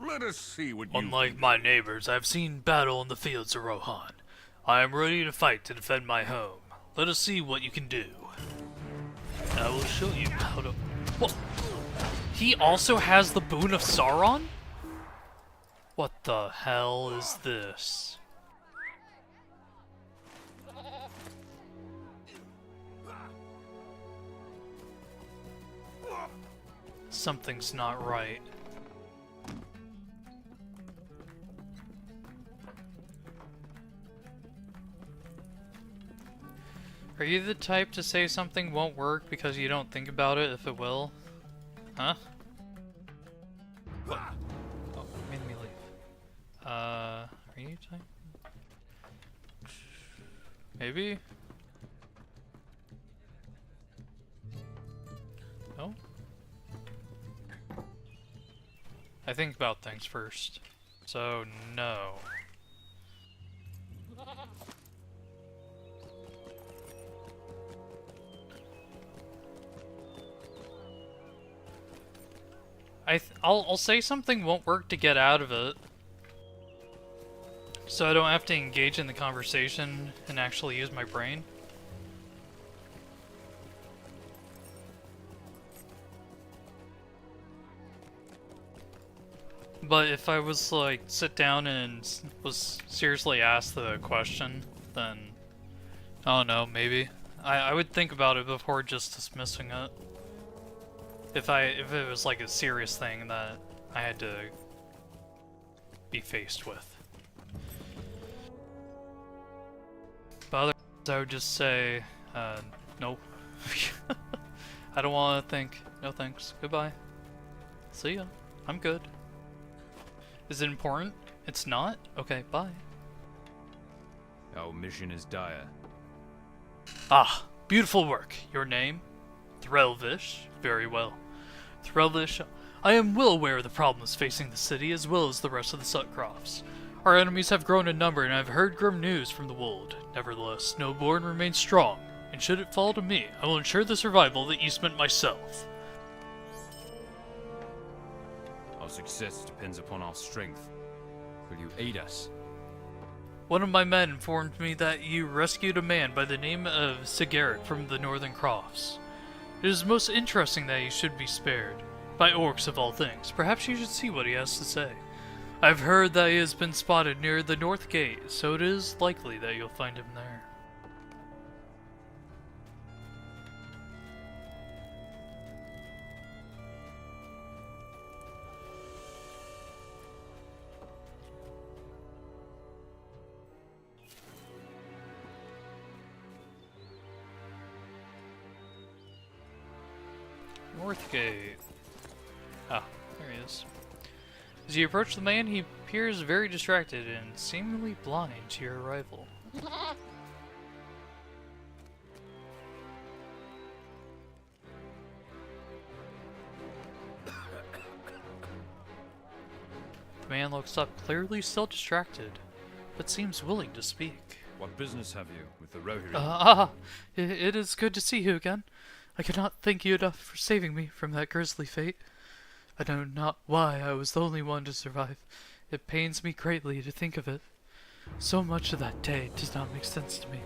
Let us see what you... Unlike my neighbors, I have seen battle in the fields of Rohan. I am ready to fight to defend my home. Let us see what you can do. I will show you how to... What? He also has the boon of Sauron? What the hell is this? Something's not right. Are you the type to say something won't work because you don't think about it if it will? Huh? What? Oh, made me leave. Are you type? Maybe? No? I think about things first. So, no. I'll say something won't work to get out of it, so I don't have to engage in the conversation and actually use my brain. But if I was like sit down and was seriously asked the question, then I don't know, maybe I would think about it before just dismissing it. If it was like a serious thing that I had to be faced with. But otherwise, I would just say, no. I don't want to think. No thanks. Goodbye. See ya. I'm good. Is it important? It's not? Okay, bye. Our mission is dire. Ah, beautiful work. Your name? Threlvish? Very well. Threlvish, I am well aware of the problems facing the city as well as the rest of the Sutcrofts. Our enemies have grown in number and I have heard grim news from the wold. Nevertheless, Snowborn remains strong, and should it fall to me, I will ensure the survival of the Eastmen myself. Our success depends upon our strength. Will you aid us? One of my men informed me that you rescued a man by the name of Sigaret from the Northern Crofts. It is most interesting that he should be spared. By orcs of all things. Perhaps you should see what he has to say. I've heard that he has been spotted near the North Gate, so it is likely that you'll find him there. Northgate. Ah, there he is. As you approach the man, he appears very distracted and seemingly blind to your arrival. The man looks up, clearly still distracted, but seems willing to speak. What business have you with the Rohirrim? It is good to see you again. I cannot thank you enough for saving me from that grisly fate. I know not why I was the only one to survive. It pains me greatly to think of it. So much of that day does not make sense to me.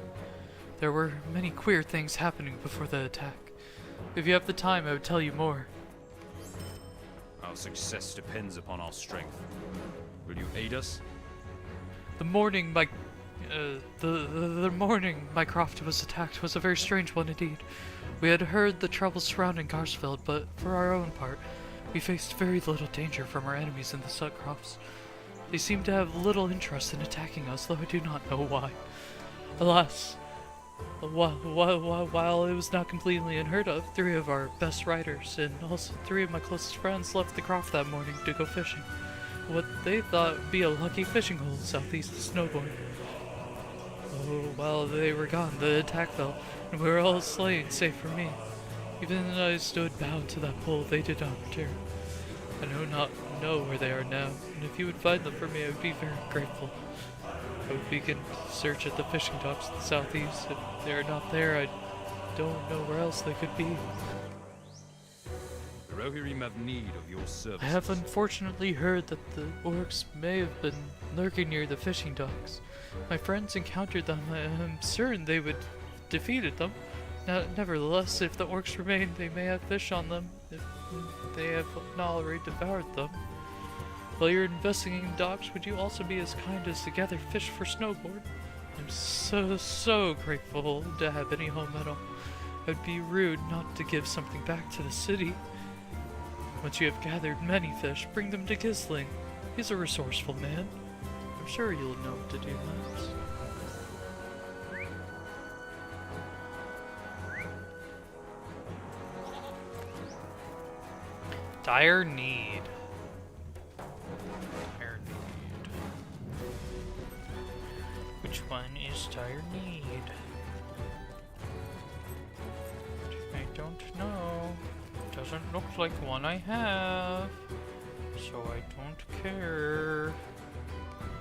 There were many queer things happening before the attack. If you have the time, I would tell you more. Our success depends upon our strength. Will you aid us? The morning the morning my croft was attacked was a very strange one indeed. We had heard the troubles surrounding Garsfeld, but for our own part, we faced very little danger from our enemies in the Sutcrofts. They seemed to have little interest in attacking us, though I do not know why. Alas, while it was not completely unheard of, 3 of our best riders and also 3 of my closest friends left the croft that morning to go fishing. What they thought would be a lucky fishing hole southeast of Snowborn. Oh, while they were gone, the attack fell, and we were all slain, save for me. Even as I stood bound to that pole, they did not return. I do not know where they are now, and if you would find them for me, I would be very grateful. I would begin to search at the fishing docks to the southeast. If they are not there, I don't know where else they could be. The Rohirrim have need of your services. I have unfortunately heard that the orcs may have been lurking near the fishing docks. My friends encountered them. I am certain they would defeated them. Nevertheless, if the orcs remain, they may have fish on them, if they have not already devoured them. While you're investigating docks, would you also be as kind as to gather fish for Snowboard? I'm so grateful to have any home at all. It would be rude not to give something back to the city. Once you have gathered many fish, bring them to Gisling. He's a resourceful man. I'm sure you'll know what to do next. Dire need. Dire need. Which one is dire need? I don't know. Doesn't look like one I have, so I don't care.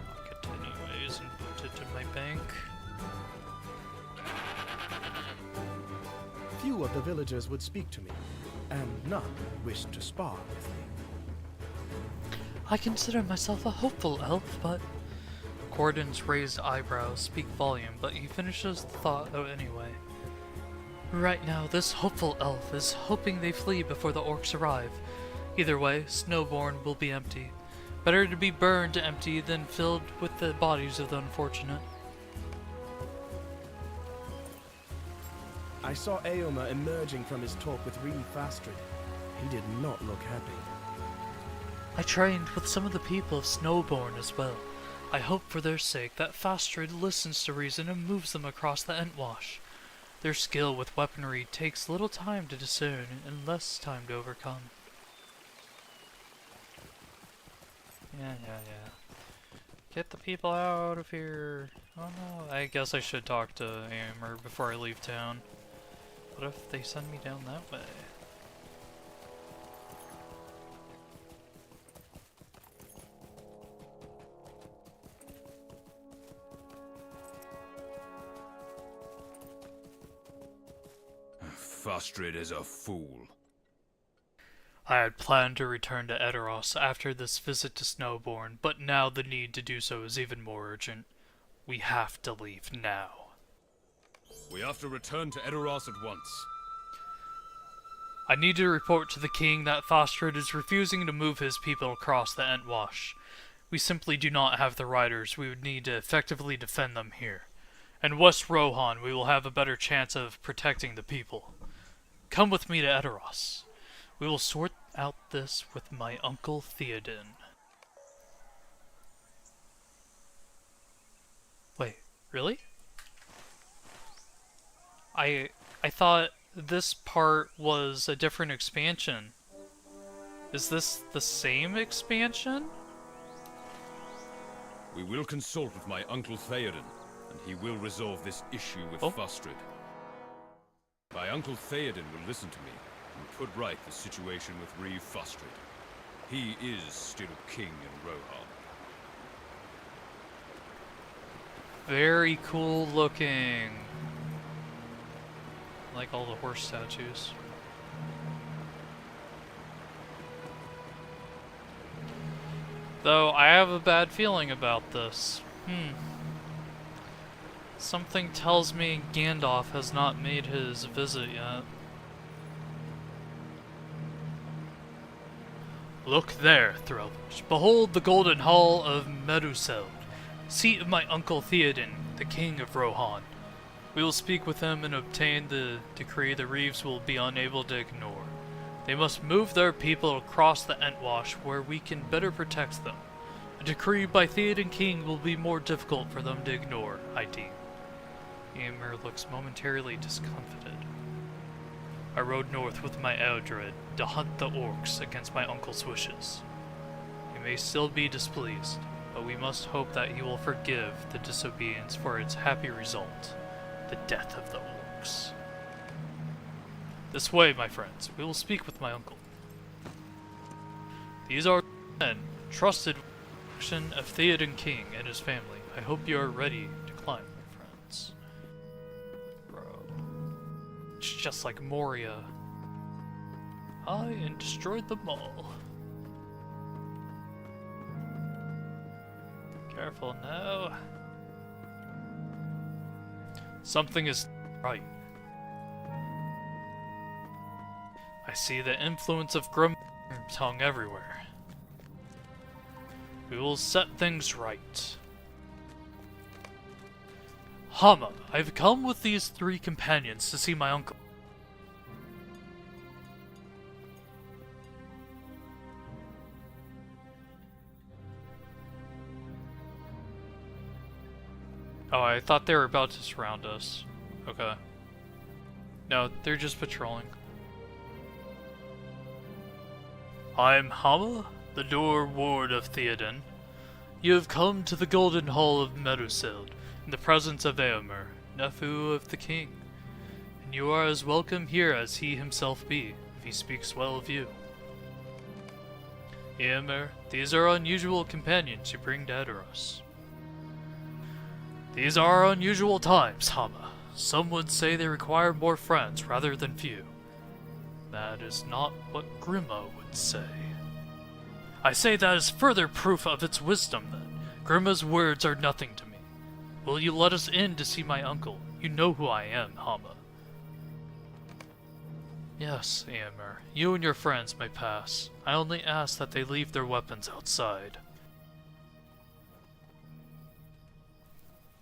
I'll get it anyways and put it in my bank. Few of the villagers would speak to me, and none wished to spar with me. I consider myself a hopeful elf, but... Gordon's raised eyebrows speak volume, but he finishes the thought out anyway. Right now, this hopeful elf is hoping they flee before the orcs arrive. Either way, Snowborn will be empty. Better to be burned empty than filled with the bodies of the unfortunate. I saw Aomer emerging from his talk with Reed Fastred. He did not look happy. I trained with some of the people of Snowborn as well. I hope for their sake that Fastred listens to reason and moves them across the Entwash. Their skill with weaponry takes little time to discern and less time to overcome. Yeah. Get the people out of here. Oh no, I guess I should talk to Aomer before I leave town. What if they send me down that way? Fastred is a fool. I had planned to return to Edoras after this visit to Snowbourne, but now the need to do so is even more urgent. We have to leave now. We have to return to Edoras at once. I need to report to the king that Fastred is refusing to move his people across the Entwash. We simply do not have the riders. We would need to effectively defend them here. In West Rohan, we will have a better chance of protecting the people. Come with me to Edoras. We will sort out this with my uncle Theoden. Wait, really? I thought this part was a different expansion. Is this the same expansion? We will consult with my uncle Theoden, and he will resolve this issue with Fastred. My uncle Theoden will listen to me and put right the situation with Reeve Fastred. He is still king in Rohan. Very cool looking. Like all the horse statues. Though I have a bad feeling about this. Something tells me Gandalf has not made his visit yet. Look there, Threlvish. Behold the golden hall of Meduseld, seat of my uncle Theoden, the king of Rohan. We will speak with him and obtain the decree the Reeves will be unable to ignore. They must move their people across the Entwash where we can better protect them. A decree by Theoden King will be more difficult for them to ignore, I deem. Ymir looks momentarily discomfited. I rode north with my Eldred to hunt the orcs against my uncle's wishes. He may still be displeased, but we must hope that he will forgive the disobedience for its happy result, the death of the orcs. This way, my friends. We will speak with my uncle. These are men trusted of Theoden King and his family. I hope you are ready to climb, my friends. Bro. It's just like Moria. And destroyed them all. Careful now. Something is right. I see the influence of Grim tongue everywhere. We will set things right. Hama, I've come with these 3 companions to see my uncle. Oh, I thought they were about to surround us. Okay. No, they're just patrolling. I'm Hama, the Door Ward of Theoden. You have come to the Golden Hall of Meduseld, in the presence of Eomer, nephew of the king. And you are as welcome here as he himself be, if he speaks well of you. Eomer, these are unusual companions you bring to Edoras. These are unusual times, Hama. Some would say they require more friends rather than few. That is not what Grima would say. I say that is further proof of its wisdom, then. Grima's words are nothing to me. Will you let us in to see my uncle? You know who I am, Hama. Yes, Eomer. You and your friends may pass. I only ask that they leave their weapons outside.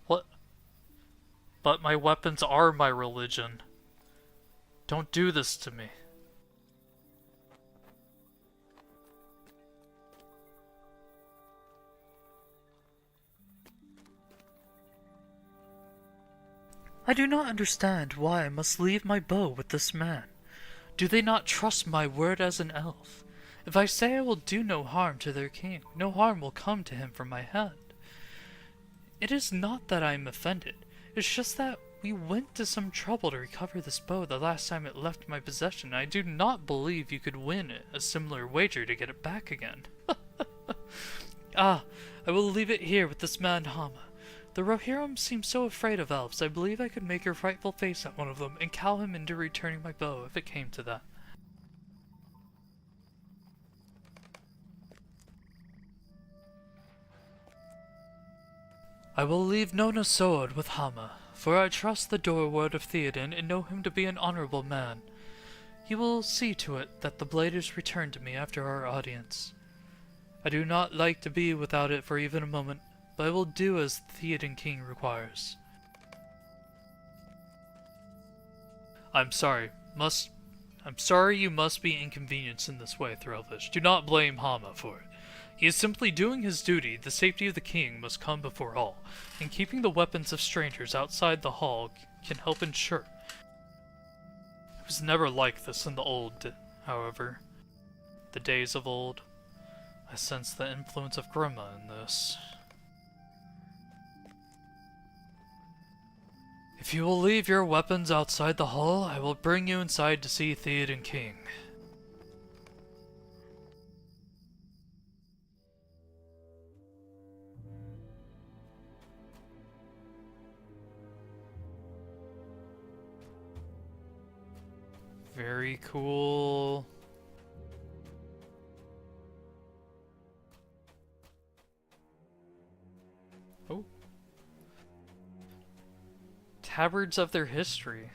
What? But my weapons are my religion. Don't do this to me. I do not understand why I must leave my bow with this man. Do they not trust my word as an elf? If I say I will do no harm to their king, no harm will come to him from my hand. It is not that I am offended. It's just that We went to some trouble to recover this bow the last time it left my possession. I do not believe you could win a similar wager to get it back again. Ah, I will leave it here with this man Hama. The Rohirrim seem so afraid of elves, I believe I could make a frightful face at one of them and cow him into returning my bow if it came to that. I will leave Nona's sword with Hama, for I trust the door-ward of Theoden and know him to be an honorable man. He will see to it that the blade is returned to me after our audience. I do not like to be without it for even a moment, but I will do as the Theoden King requires. I'm sorry you must be inconvenienced in this way, Threlvish. Do not blame Hama for it. He is simply doing his duty. The safety of the king must come before all, and keeping the weapons of strangers outside the hall can help ensure. It was never like this in the old, however. The days of old. I sense the influence of Grima in this. If you will leave your weapons outside the hall, I will bring you inside to see Theoden King. Very cool. Oh. Tabards of their history.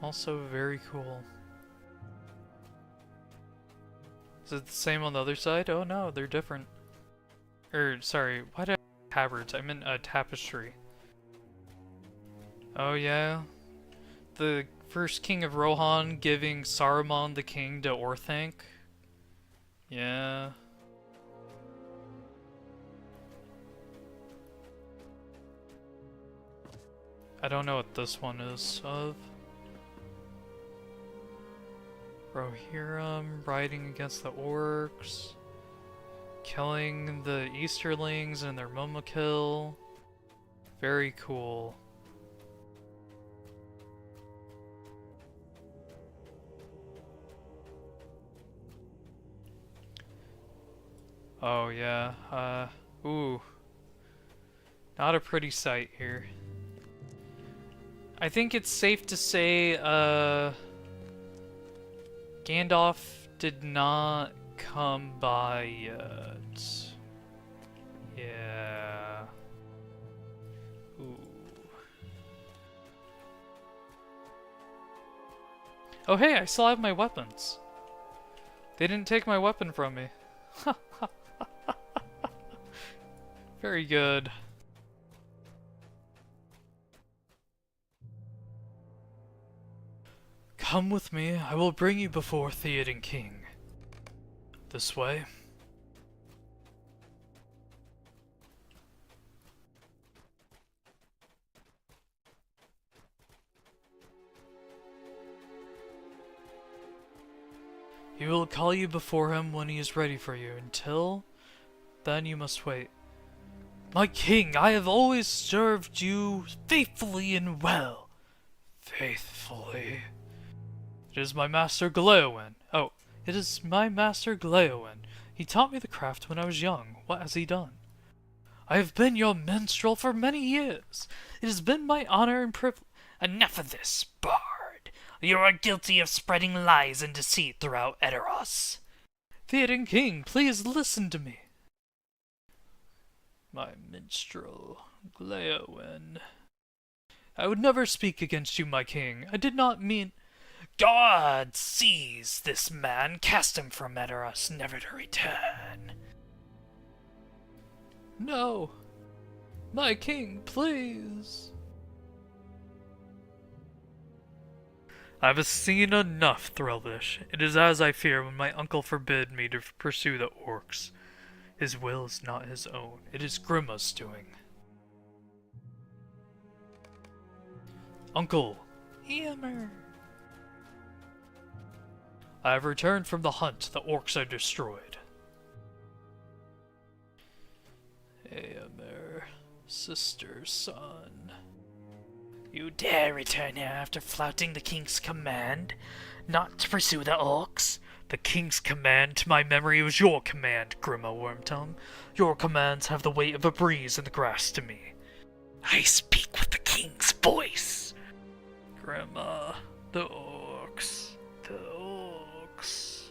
Also very cool. Is it the same on the other side? Oh no, they're different. Sorry, why did I tabards? I meant a tapestry. Oh yeah. The first king of Rohan giving Saruman the king to Orthanc. Yeah. I don't know what this one is of. Rohirrim riding against the orcs. Killing the Easterlings and their Momokill. Very cool. Oh yeah, ooh. Not a pretty sight here. I think it's safe to say, Gandalf did not come by yet. Yeah. Ooh. Oh hey, I still have my weapons. They didn't take my weapon from me. Very good. Come with me, I will bring you before Theoden King. This way. He will call you before him when he is ready for you. Until then you must wait. My king, I have always served you faithfully and well. Faithfully. It is my master Gleowen. Oh, it is my master Gleowen. He taught me the craft when I was young. What has he done? I have been your minstrel for many years. It has been my honor and privilege. Enough of this, bard. You are guilty of spreading lies and deceit throughout Edoras. Theoden King, please listen to me. My minstrel, Gleowen. I would never speak against you, my king. I did not mean... God seize this man, cast him from Edoras, never to return. No. My king, please. I have seen enough, Threlvish. It is as I fear when my uncle forbid me to pursue the orcs. His will is not his own. It is Grima's doing. Uncle. Eomer. I have returned from the hunt. The orcs are destroyed. Eomer. Sister, son. You dare return here after flouting the king's command, not to pursue the orcs? The king's command, to my memory, was your command, Grima Wormtongue. Your commands have the weight of a breeze in the grass to me. I speak with the king's voice. Grima, the orcs. The orcs.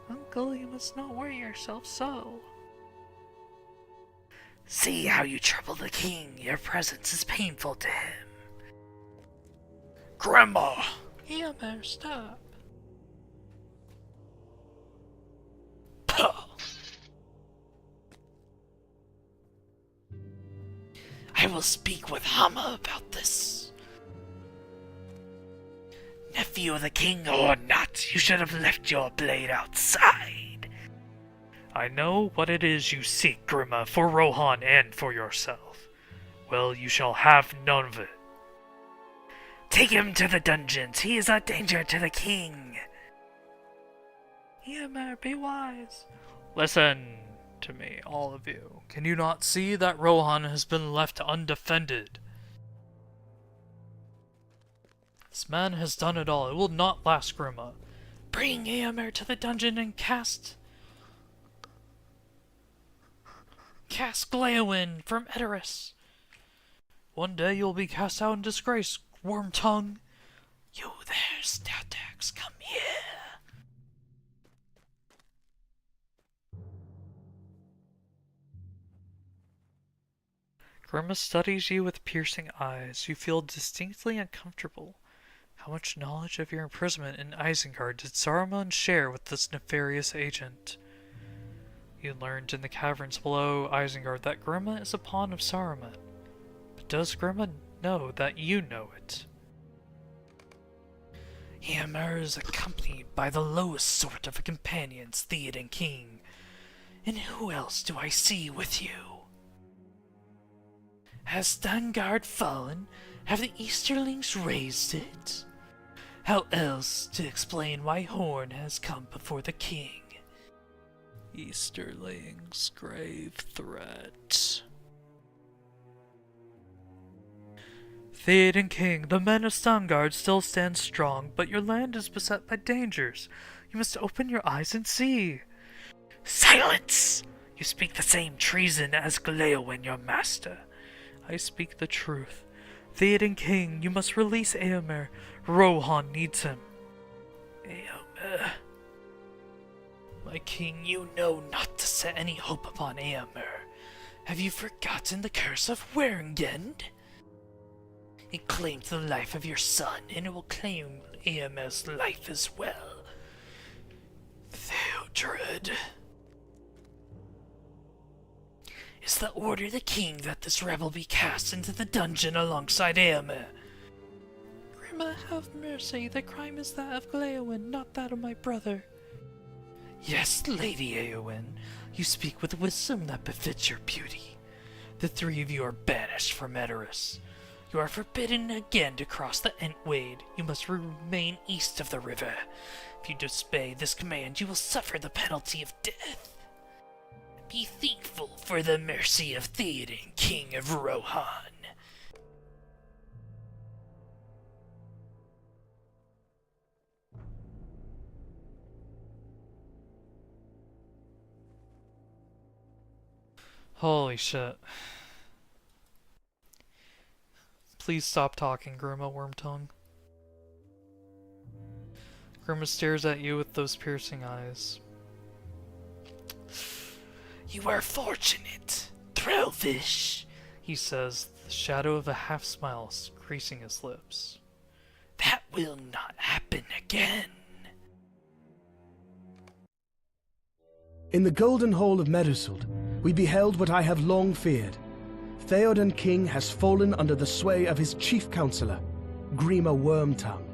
Uncle, you must not worry yourself so. See how you trouble the king. Your presence is painful to him. Grandma! Eomer, stop. Puh. I will speak with Hama about this. Nephew of the king or not, you should have left your blade outside. I know what it is you seek, Grima, for Rohan and for yourself. Well, you shall have none of it. Take him to the dungeons. He is a danger to the king. Eomer, be wise. Listen to me, all of you. Can you not see that Rohan has been left undefended? This man has done it all. It will not last, Grima. Bring Eomer to the dungeon and cast Glaewin from Edoras. One day you'll be cast out in disgrace, Wormtongue. You there, Stoutex, come here. Grima studies you with piercing eyes. You feel distinctly uncomfortable. How much knowledge of your imprisonment in Isengard did Saruman share with this nefarious agent? You learned in the caverns below Isengard that Grima is a pawn of Saruman. But does Grima know that you know it? Eomer is accompanied by the lowest sort of companions, Theoden King. And who else do I see with you? Has Stangard fallen? Have the Easterlings raised it? How else to explain why Horn has come before the king? Easterlings, grave threat. Theoden King, the men of Stangard still stand strong, but your land is beset by dangers. You must open your eyes and see. Silence! You speak the same treason as Glaewin, your master. I speak the truth. Theoden King, you must release Eomer. Rohan needs him. Eomer. My king, you know not to set any hope upon Eomer. Have you forgotten the curse of Werengend? It claimed the life of your son, and it will claim Eomer's life as well. Theodred. Is the order the king that this rebel be cast into the dungeon alongside Eomer? Grima, have mercy. The crime is that of Glaewin, not that of my brother. Yes, Lady Eowyn, you speak with wisdom that befits your beauty. The three of you are banished from Edoras. You are forbidden again to cross the Entwade. You must remain east of the river. If you disobey this command, you will suffer the penalty of death. Be thankful for the mercy of Theoden, King of Rohan. Holy shit. Please stop talking, Grima Wormtongue. Grima stares at you with those piercing eyes. You are fortunate, Thrillfish, he says, the shadow of a half-smile creasing his lips. That will not happen again. In the Golden Hall of Meduseld, we beheld what I have long feared. Theoden King has fallen under the sway of his chief counselor, Grima Wormtongue,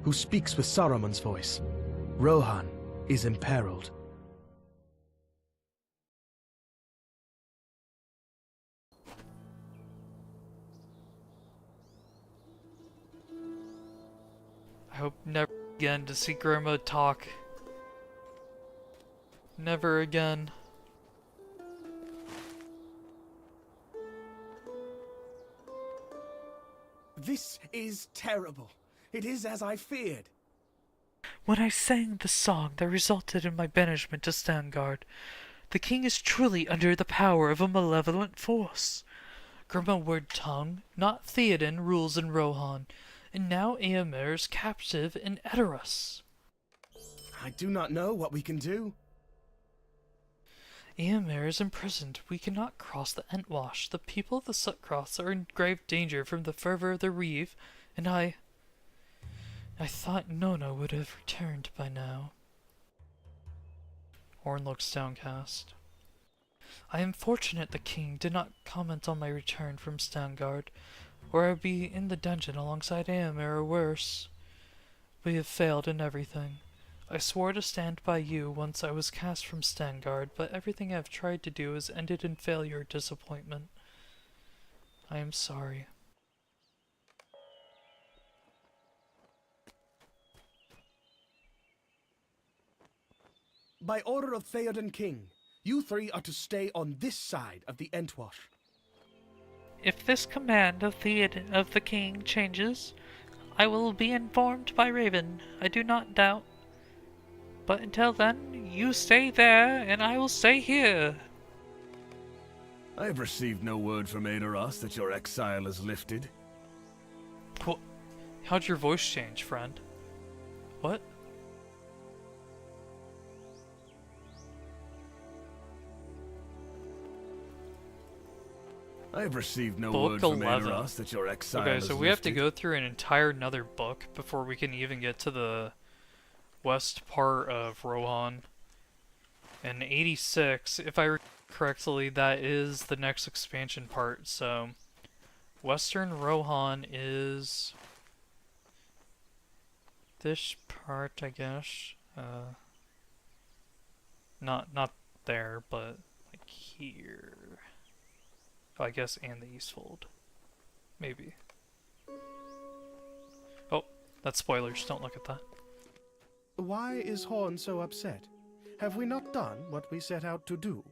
who speaks with Saruman's voice. Rohan is imperiled. I hope never again to see Grima talk. Never again. This is terrible. It is as I feared. When I sang the song that resulted in my banishment to Stangard, the king is truly under the power of a malevolent force. Grima Word Tongue, not Theoden, rules in Rohan, and now Eomer is captive in Edoras. I do not know what we can do. Eomer is imprisoned. We cannot cross the Entwash. The people of the Sutcross are in grave danger from the fervor of the Reeve, and I thought Nona would have returned by now. Horn looks downcast. I am fortunate the king did not comment on my return from Stangard, or I would be in the dungeon alongside Eomer or worse. We have failed in everything. I swore to stand by you once I was cast from Stangard, but everything I have tried to do has ended in failure or disappointment. I am sorry. By order of Theoden King, you three are to stay on this side of the Entwash. If this command of the king changes, I will be informed by Raven. I do not doubt. But until then, you stay there, and I will stay here. I have received no word from Edoras that your exile is lifted. How'd your voice change, friend? What? I have received no Book word from 11. Edoras that your exile Okay, is so we have to lifted. go through an entire another book before we can even get to the west part of Rohan. And 86, if I recall correctly, that is the next expansion part, so Western Rohan is this part, I guess. Not there, but like here. Oh, I guess, and the Eastfold. Maybe. Oh, that's spoilers. Don't look at that. Why is Horn so upset? Have we not done what we set out to do?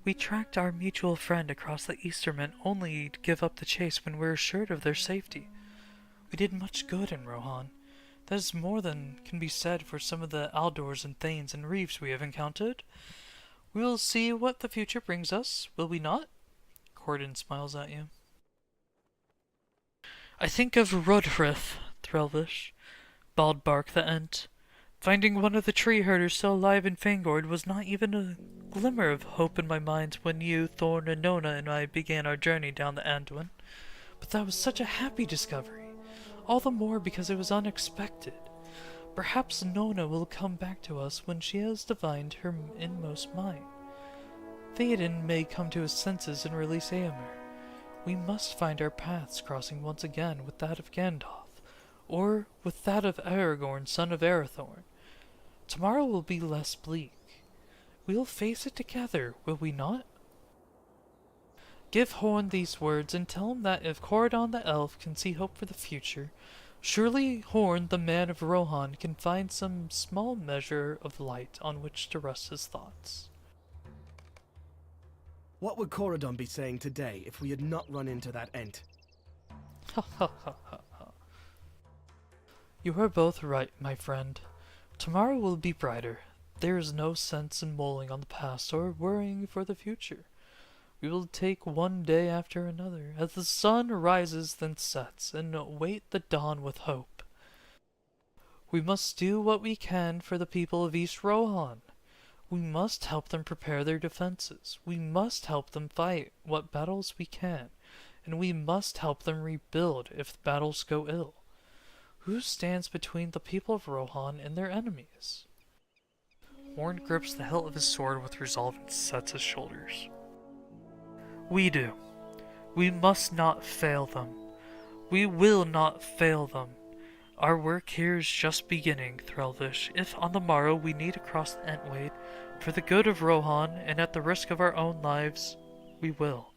We tracked our mutual friend across the Easterment only to give up the chase when we were assured of their safety. We did much good in Rohan. That is more than can be said for some of the Aldors and Thanes and Reeves we have encountered. We will see what the future brings us, will we not? Corden smiles at you. I think of Rodhrith, Threlvish, Baldbark the Ent. Finding one of the tree herders still alive in Fangord was not even a glimmer of hope in my mind when you, Thorn, and Nona and I began our journey down the Anduin. But that was such a happy discovery. All the more because it was unexpected. Perhaps Nona will come back to us when she has divined her inmost mind. Theoden may come to his senses and release Eomer. We must find our paths crossing once again with that of Gandalf, or with that of Aragorn, son of Arathorn. Tomorrow will be less bleak. We'll face it together, will we not? Give Horn these words and tell him that if Corridon the elf can see hope for the future, surely Horn the man of Rohan can find some small measure of light on which to rest his thoughts. What would Corridon be saying today if we had not run into that Ent? Ha ha ha ha ha. You are both right, my friend. Tomorrow will be brighter. There is no sense in mulling on the past or worrying for the future. We will take one day after another, as the sun rises then sets, and wait the dawn with hope. We must do what we can for the people of East Rohan. We must help them prepare their defenses. We must help them fight what battles we can, and we must help them rebuild if the battles go ill. Who stands between the people of Rohan and their enemies? Horn grips the hilt of his sword with resolve and sets his shoulders. We do. We must not fail them. We will not fail them. Our work here is just beginning, Threlvish. If on the morrow we need to cross the Entwade, for the good of Rohan and at the risk of our own lives, we will.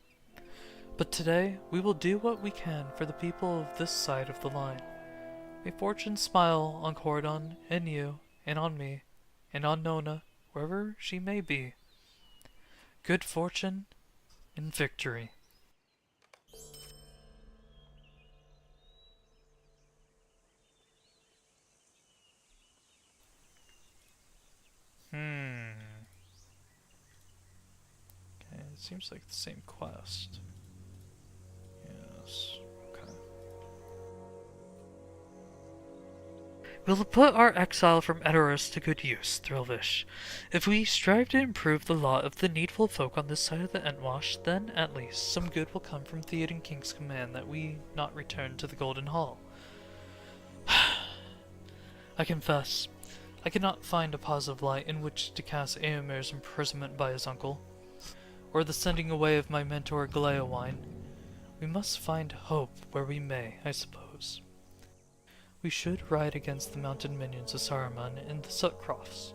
But today, we will do what we can for the people of this side of the line. May fortune smile on Corridon and you, and on me, and on Nona, wherever she may be. Good fortune in victory. Okay, it seems like the same quest. Yes. Okay. We'll put our exile from Edoras to good use, Thrillvish. If we strive to improve the lot of the needful folk on this side of the Entwash, then, at least, some good will come from Theoden King's command that we not return to the Golden Hall. I confess, I cannot find a positive light in which to cast Eomer's imprisonment by his uncle, or the sending away of my mentor Gleowine. We must find hope where we may, I suppose. We should ride against the mounted minions of Saruman in the Siltcrofts.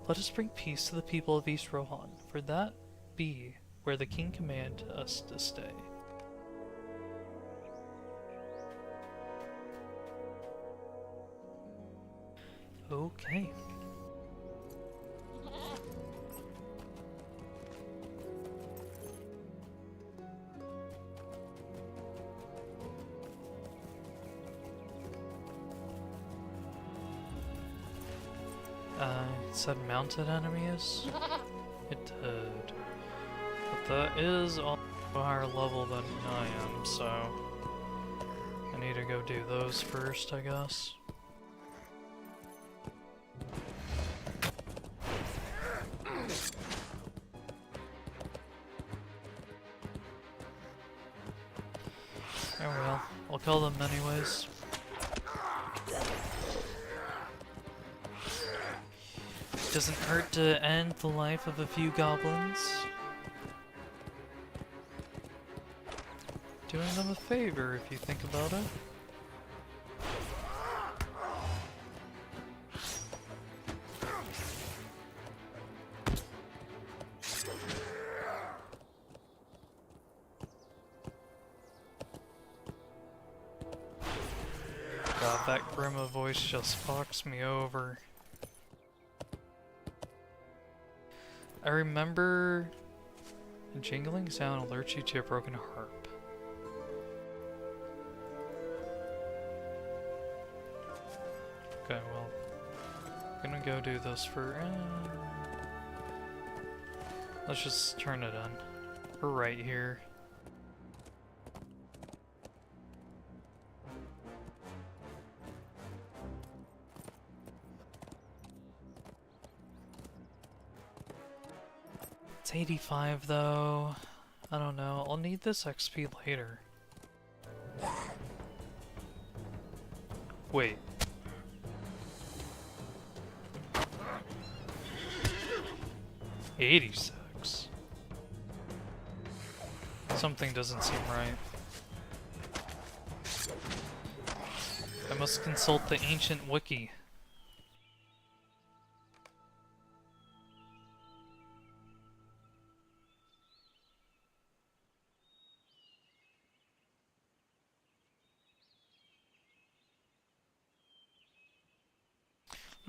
Let us bring peace to the people of East Rohan, for that be where the king commanded us to stay. Okay. It said mounted enemies? It did. But that is on a higher level than I am, so I need to go do those first, I guess. Oh well, I'll kill them anyways. Doesn't hurt to end the life of a few goblins. Doing them a favor if you think about it. God, that Grima voice just fucks me over. I remember a jingling sound alerts you to a broken harp. Okay, well, I'm gonna go do this for. Let's just turn it on. We're right here. It's 85 though. I don't know. I'll need this XP later. Wait. $86. Something doesn't seem right. I must consult the ancient wiki.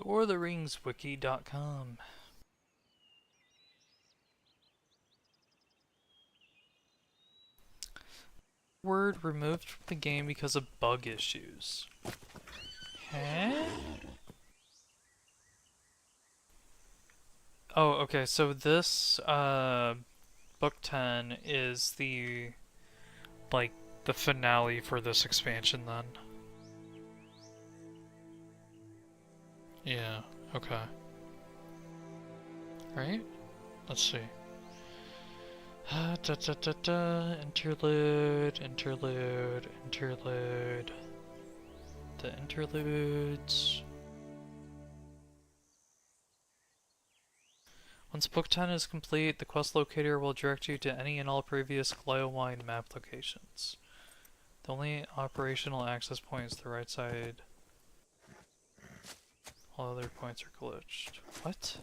Or theringswiki.com. Word removed from the game because of bug issues. Huh? Oh, okay, so this, Book 10 is the, like, the finale for this expansion then. Yeah, okay. Right? Let's see. Interlude, interlude, interlude. The interludes. Once Book 10 is complete, the quest locator will direct you to any and all previous Gleowine map locations. The only operational access point is the right side. All other points are glitched. What?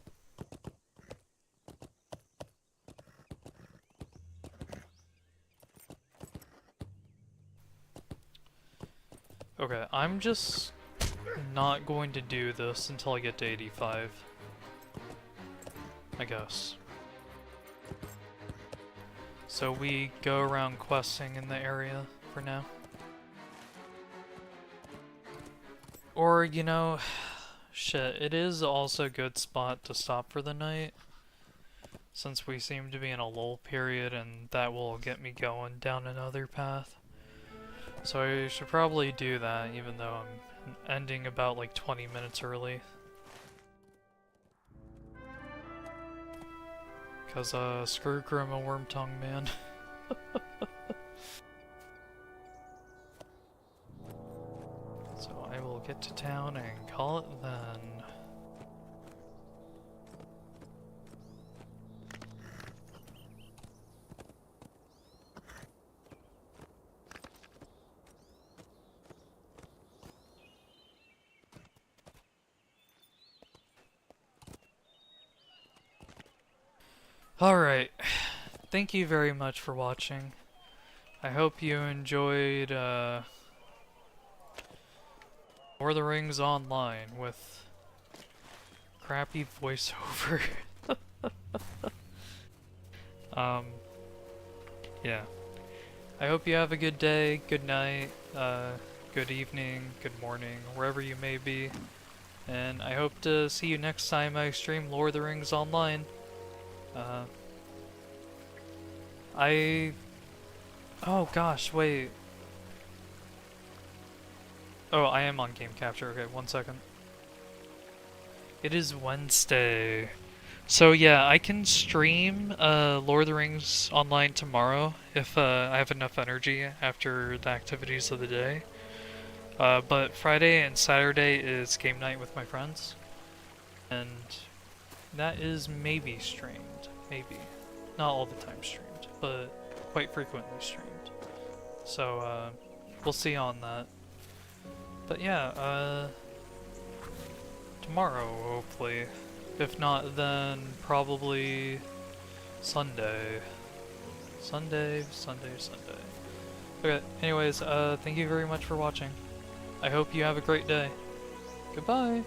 Okay, I'm just not going to do this until I get to 85. I guess. So we go around questing in the area for now. Or, you know, shit, it is also a good spot to stop for the night, since we seem to be in a lull period and that will get me going down another path. So I should probably do that, even though I'm ending about like 20 minutes early. Cause screw Grima Wormtongue, man. So I will get to town and call it then. Alright, thank you very much for watching. I hope you enjoyed Lord of the Rings Online with crappy voiceover. Yeah. I hope you have a good day, good night, good evening, good morning, wherever you may be. And I hope to see you next time I stream Lord of the Rings Online. Oh gosh, wait. Oh, I am on game capture. Okay, 1 second. It is Wednesday. So yeah, I can stream Lord of the Rings Online tomorrow if I have enough energy after the activities of the day. But Friday and Saturday is game night with my friends. And that is maybe streamed. Maybe. Not all the time streamed, but quite frequently streamed. So, we'll see on that. But yeah, tomorrow, hopefully. If not, then probably Sunday. Sunday. Okay, anyways, thank you very much for watching. I hope you have a great day. Goodbye!